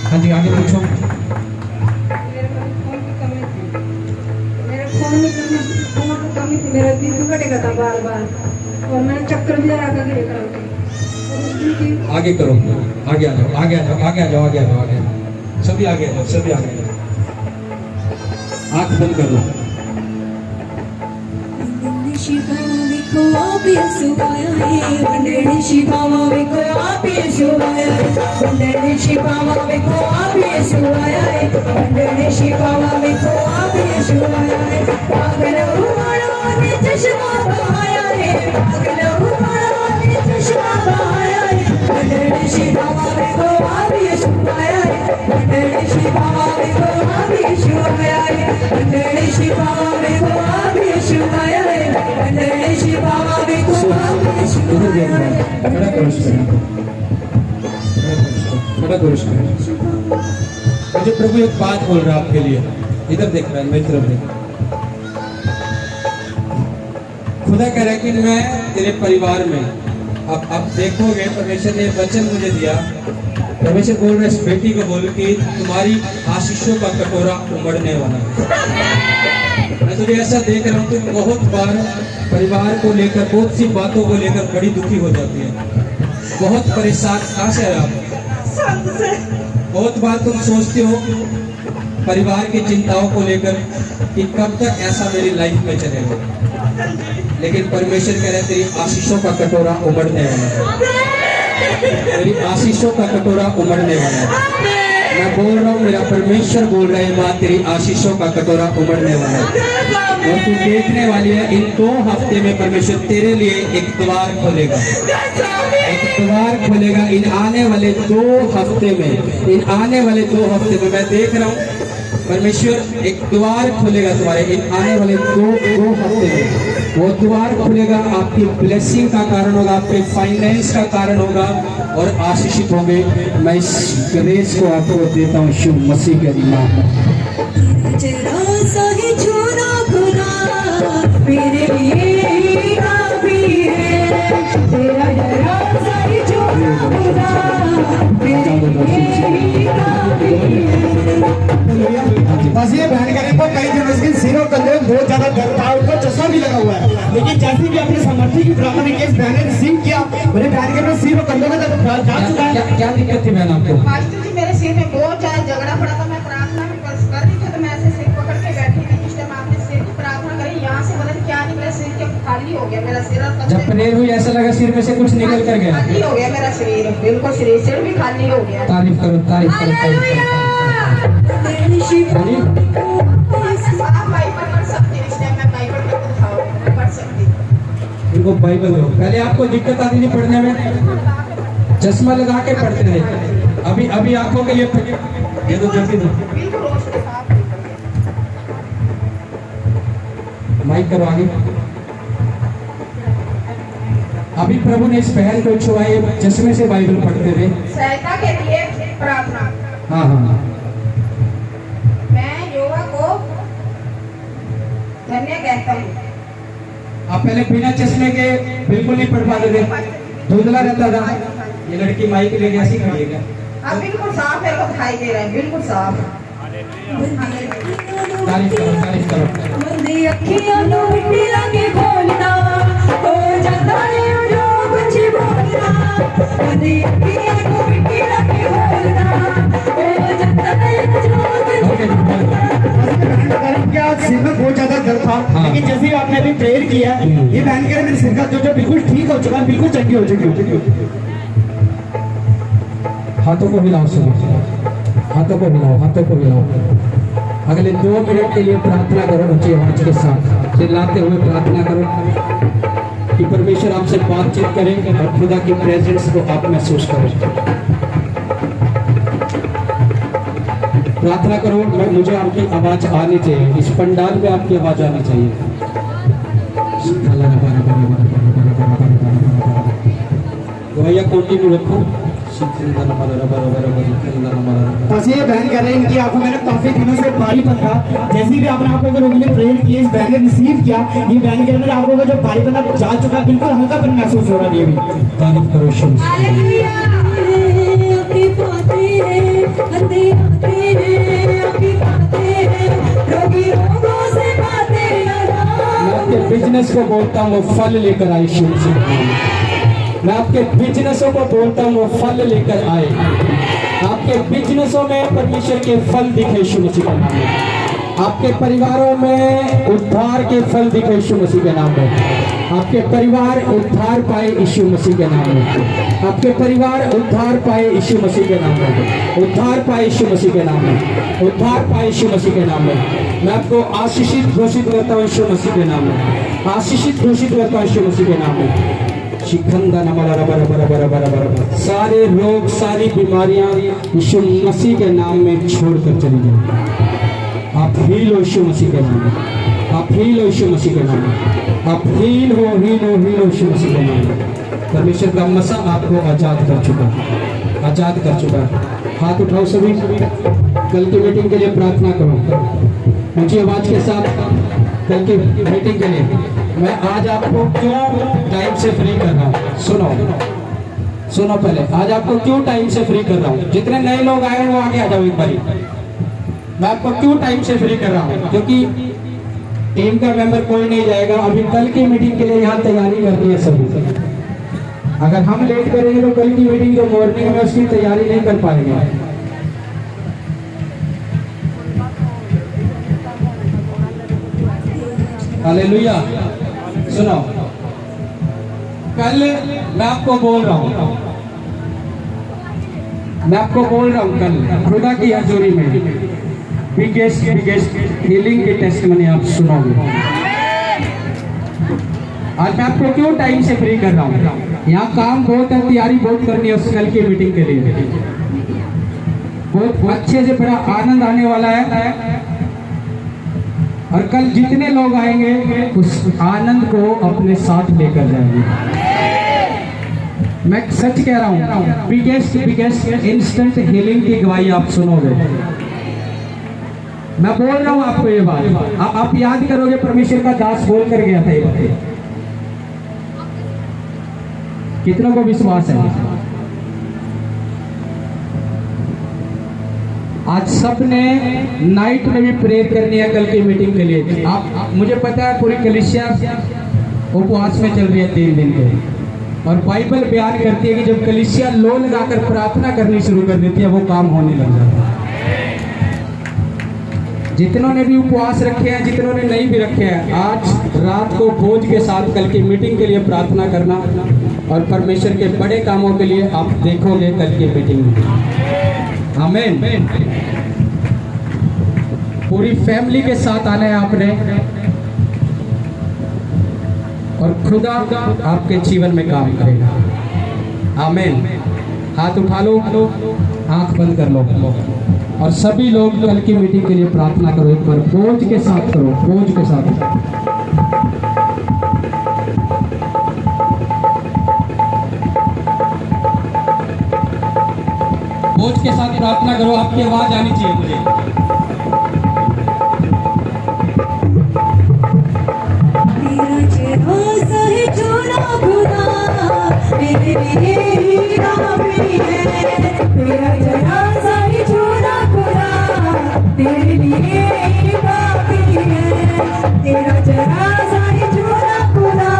हाँ जी आगे पूछो। मेरे को खून की कमी थी, मेरे खून की कमी थी, मेरा बीपी घटेगा था बार बार और मैंने चक्कर भी लगा कर लेकर आती। आगे करो, आगे आ जाओ, आगे आ जाओ, आगे आ जाओ, आगे आ जाओ, आगे आ जाओ, सभी आगे आ जाओ, सभी आगे आ जाओ। आँख बंद कर लो। इधर देख रहा है, खड़ा करो इसको, खड़ा करो इसको। मुझे प्रभु एक बात बोल रहा है आपके लिए, इधर देख रहा है, मेरी तरफ देख। खुदा कह रहा है कि मैं तेरे परिवार में, अब देखोगे परमेश्वर ने वचन मुझे दिया, परमेश्वर बोल रहा है इस बेटी को बोल कि तुम्हारी आशीषों का कटोरा उमड़ने वाला है। मैं तुझे ऐसा देख रहा हूँ कि बहुत बार परिवार को लेकर, बहुत सी बातों को लेकर बड़ी दुखी हो जाती है, बहुत परेशान। कहाँ से आए आप? बहुत बार तुम सोचते हो परिवार की चिंताओं को लेकर कि कब तक ऐसा मेरी लाइफ में चलेगा, लेकिन परमेश्वर कह रहे हैं तेरी आशीषों का कटोरा उमड़ने वाला है, तेरी आशीषों का कटोरा उमड़ने वाला है। मैं बोल रहा हूँ, मेरा परमेश्वर बोल रहा है बात, तेरी आशीषों का कटोरा उमड़ने वाला है। और तू देखने वाली है इन 2 हफ्ते में परमेश्वर तेरे लिए एक द्वार खोलेगा, एक द्वार खोलेगा। इन आने वाले 2 हफ्ते में, इन आने वाले 2 हफ्ते में मैं देख रहा हूँ परमेश्वर एक द्वार खोलेगा तुम्हारे, इन आने वाले 2 हफ्ते में वो द्वार खुलेगा, आपकी ब्लेसिंग का कारण होगा, आपके फाइनेंस का कारण होगा और आशीषित होंगे। मैं इस ग्रेस को आपको देता हूँ शिव मसीह के नाम में। जरा सा ही छूना खुदा मेरे लिए काफी है, तेरा जरा सा ही छूना खुदा मेरे लिए काफी है। बस ये बहन करे को कई दिनों से सिर और कंधे में बहुत ज्यादा दर्द था, उनको चश्मा भी लगा हुआ है, लेकिन जैसे भी अपने समर्थी की प्रार्थना की इस बहन ने रिसीव किया, मेरे बहन के अपने सिर और कंधों में दर्द जा चुका है। क्या दिक्कत थी बहन आपको? मास्टर जी मेरे सिर में बहुत ज्यादा झगड़ा पड़ा था, मैं प्रार्थना भी कर रही थी तो मैं ऐसे सिर पकड़ के बैठी थी, जिस टाइम आपने सिर की प्रार्थना करी यहाँ से पता नहीं क्या निकला, सिर के खाली हो गया मेरा सिर और जब प्रेयर हुई ऐसा लगा सिर में से कुछ निकल कर गया, खाली हो गया मेरा शरीर, बिल्कुल शरीर सिर भी खाली हो गया। तारीफ करो, तारीफ करो, तारीफ करो। आप बाइबल पढ़ सकते हैं, इस टाइम मैं बाइबल पढ़ सकती हूँ। इनको बाइबल दो। पहले आपको दिक्कत आती थी पढ़ने में, चश्मा लगा के पढ़ते थे, अभी आंखों के लिए ये तो जल्दी दो, बिल्कुल रोशनी साफ माइक करो आगे। अभी प्रभु ने इस बहन को छुआए, चश्मे से बाइबल पढ़ते थे। सहायता के लिए प्रार्थना। हाँ हाँ, मैं योगा को धन्य कहता हूँ। आप पहले बिना चश्मे के बिल्कुल नहीं पढ़ पाते थे। धुंधला रहता था। ये लड़की माइक ले गया सी खड़ी है। अब बिल्कुल साफ है, वो दिखाई दे रहा है बिल्कुल साफ। तारीफ करो, तारीफ करो। बंदी अखियां नु मिट्टी लागे बोलना हो जाता है जो कुछ बोलना। बंदी अखियां नु मिट्टी लागे बोलना हो जाता है जो ओके क्या सिर में बहुत ज्यादा दर्द था, लेकिन जैसे ही आपने अभी प्रेयर किया ये बहन कह रहे मेरे सिर का जो बिल्कुल ठीक हो चुका है, बिल्कुल चंगी हो चुकी। हाथों को हिलाओ सभी, हाथों को हिलाओ, हाथों को हिलाओ। अगले 2 मिनट के लिए प्रार्थना करो ऊंची आवाज के साथ, चिल्लाते हुए प्रार्थना करो कि परमेश्वर आपसे बातचीत करें और खुदा की प्रेजेंस को आप महसूस करें। प्रार्थना करो, मुझे आपकी आवाज आनी चाहिए, इस पंडाल में आपकी आवाज आनी चाहिए। भैया कंटिन्यू रखो। बस ये बहन कह रहे हैं इनकी आंखों में ना काफी दिनों से भारीपन था, जैसे भी आपने आंखों को रोकने प्रेयर किए, इस बहन ने रिसीव किया, ये बहन के अंदर आंखों का जो भारीपन अब जा चुका, बिल्कुल हल्कापन महसूस हो रहा है। ये भी तारीफ करो शुरू। आपकी बातें अंधे आते हैं, आपकी बातें रोगी रोगों से बातें लगा। मैं आपके बिजनेस को बोलता हूँ वो फल लेकर आए शुरू से। मैं आपके बिजनेसों को बोलता हूँ वो फल लेकर आए। आपके बिजनेसों में परमेश्वर के फल दिखे यीशु मसीह के नाम में। आपके परिवारों में उद्धार के फल दिखे यीशु मसीह के नाम में। आपके परिवार उद्धार पाए यीशु मसीह के नाम में। आपके परिवार उद्धार पाए यीशु मसीह के नाम में। उद्धार पाए यीशु मसीह के नाम में। उद्धार पाए यीशु मसीह के नाम में। मैं आपको आशीषित घोषित करता हूँ यीशु मसीह के नाम में। आशीषित घोषित करता हूँ यीशु मसीह के नाम में। शिखंदा सारे रोग, सारी बीमारियां यीशु मसीह के नाम में छोड़कर चली जाए। आप हील हो यीशु मसीह के नाम में। आप हील हो यीशु मसीह के नाम में। आप हील हो, हील हो, हील हो यीशु मसीह के नाम में। परमेश्वर का मसा आपको आजाद कर चुका है, आजाद कर चुका है। हाथ उठाओ सभी, कल की मीटिंग के लिए प्रार्थना करो ऊंची आवाज के साथ। कल की मीटिंग के लिए मैं आज आपको क्यों टाइम से फ्री कर रहा हूँ, सुनो सुनो पहले। आज आपको क्यों टाइम से फ्री कर रहा हूँ, जितने नए लोग आए हैं वो आगे आ जाओ एक बारी। मैं आपको क्यों टाइम से फ्री कर रहा हूँ, क्योंकि टीम का मेंबर कोई नहीं जाएगा। अभी कल की मीटिंग के लिए यहाँ तैयारी करनी है सभी। अगर हम लेट करेंगे तो कल की मीटिंग जो मॉर्निंग में उसकी तैयारी नहीं कर पाएंगे। हालेलुया। सुनो, कल मैं आपको बोल रहा हूँ, मैं आपको बोल रहा हूँ कल खुदा की हजूरी में बिगेस्ट हीलिंग के टेस्टमनी आप सुनोगे। आज मैं आपको क्यों टाइम से फ्री कर रहा हूँ, यहाँ काम बहुत है, तैयारी बहुत करनी है उस कल की मीटिंग के लिए। बहुत अच्छे से बड़ा आनंद आने वाला है और कल जितने लोग आएंगे उस आनंद को अपने साथ लेकर जाएंगे। मैं सच कह रहा हूँ, बिगेस्ट इंस्टेंट हीलिंग की गवाही आप सुनोगे। मैं बोल रहा हूँ आपको ये बात, आप याद करोगे परमेश्वर का दास बोल कर गया था ये बात। कितनों को विश्वास है? आज सबने नाइट में भी प्रेयर करनी है कल की मीटिंग के लिए। आप मुझे पता है पूरी कलीसिया उपवास में चल रही है 3 दिन के, और बाइबल बयान करती है कि जब कलीसिया लो लगाकर प्रार्थना करनी शुरू कर देती है वो काम होने लग जाता है। जितनों ने भी उपवास रखे हैं, जितनों ने नहीं भी रखे हैं, आज रात को भोज के साथ कल की मीटिंग के लिए प्रार्थना करना और परमेश्वर के बड़े कामों के लिए आप देखोगे कल की मीटिंग में। आमीन। पूरी फैमिली के साथ आना है आपने, और खुदा आपके जीवन में काम करेगा। आमीन। हाथ उठा लो, आंख बंद कर लो, और सभी लोग कल की मीटिंग के लिए प्रार्थना करो। एक बार बोझ के साथ करो, बोझ के साथ। बोझ के साथ प्रार्थना करो। आपकी आवाज आनी चाहिए मुझे। तेरा चेहरा सहे चुना खुदा, मेरे लिए ही काफी है। तेरा जरा सा ही छूना खुदा तेरे लिए ही काफी है। तेरा जरा सा ही छूना खुदा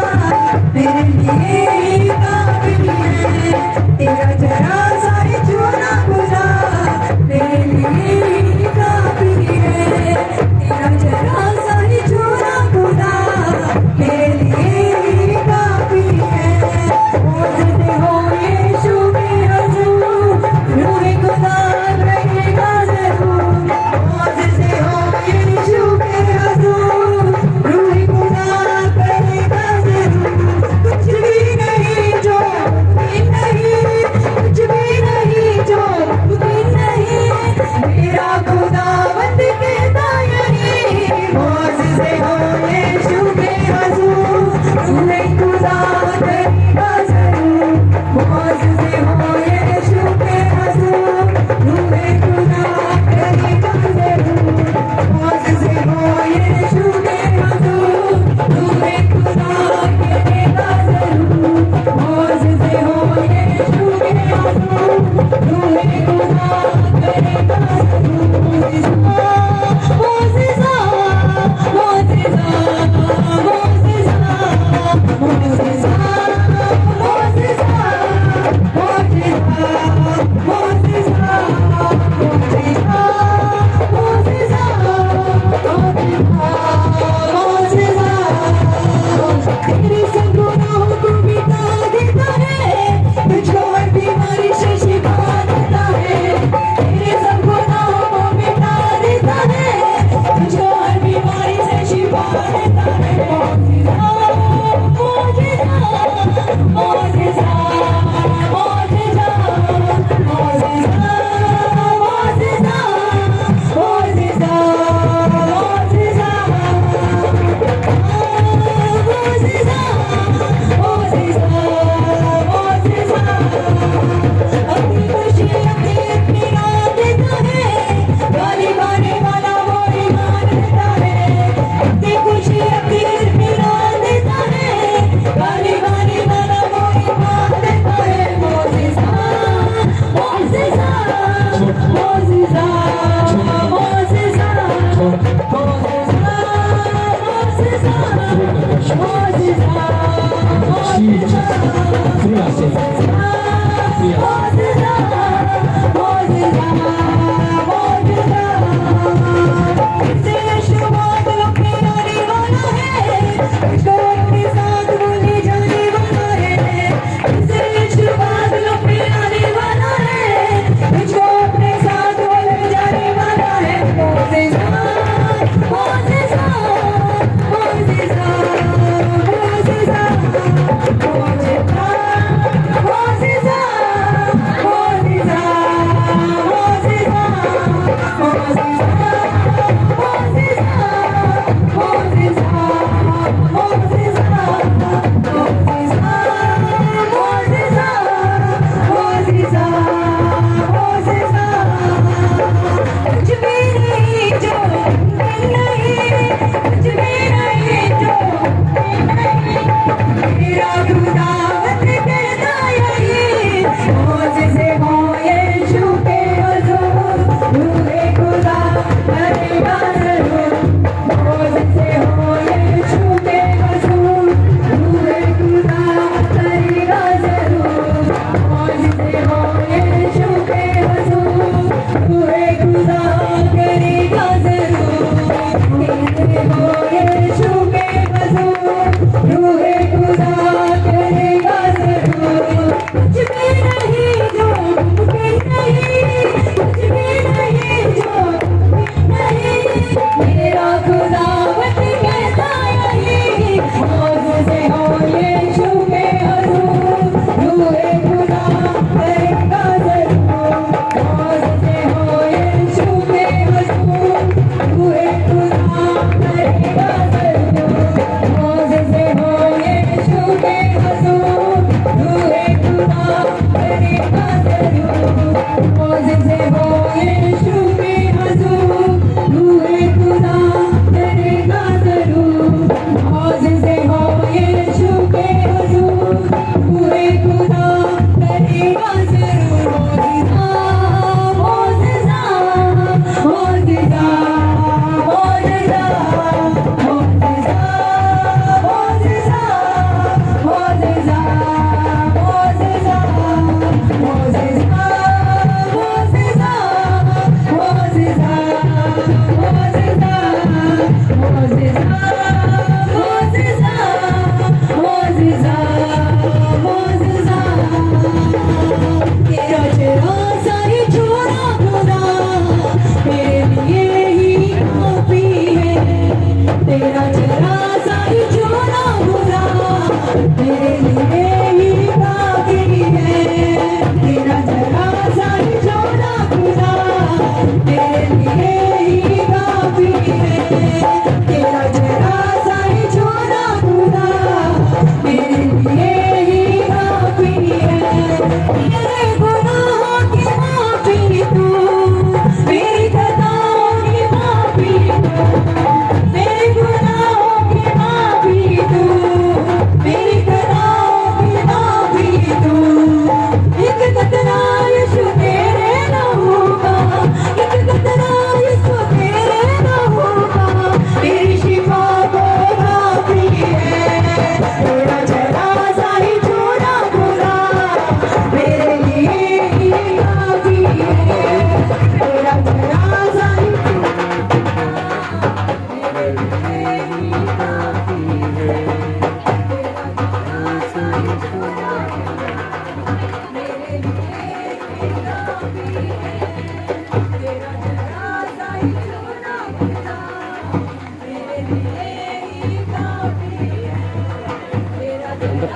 तेरे लिए ही काफी है। तेरा जरा सा ही छूना खुदा तेरे लिए ही काफी है। तेरा जरा सा ही छूना खुदा तेरे लिए ही काफी है। मौजूद हो यीशु में हजूर, रूह खुदा रहेगा जरूर। मौजूद हो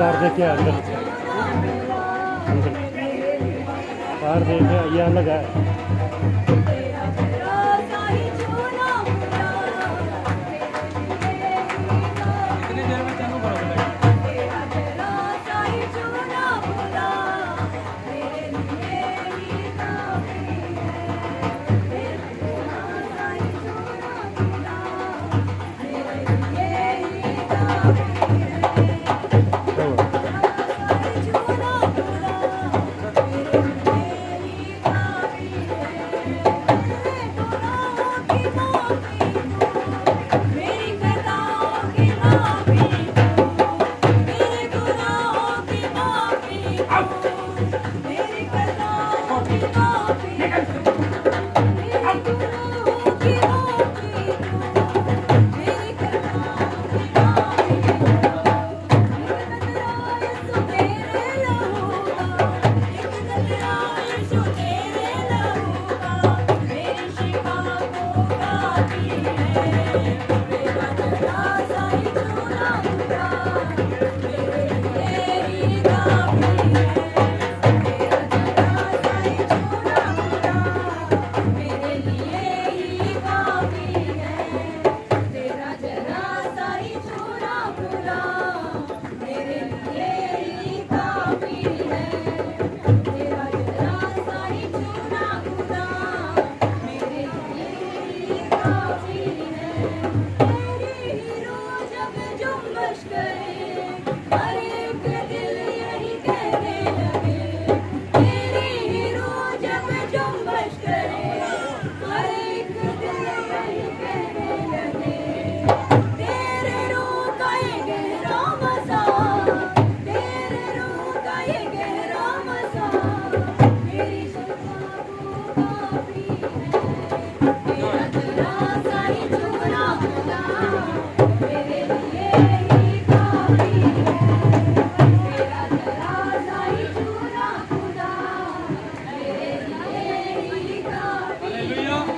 कार देखे अंदर कार देखे ये अलग है कितनी देर में चालू करोगे?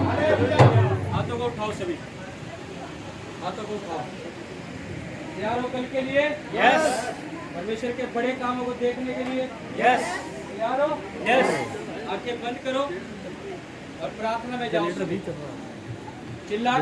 हाथों को उठाओ सभी, हाथों को उठाओ। तैयार हो कल के लिए? यस। परमेश्वर के बड़े कामों को देखने के लिए? यस। तैयार हो? यस। आंखें बंद करो और प्रार्थना में जाओ। चिल्ला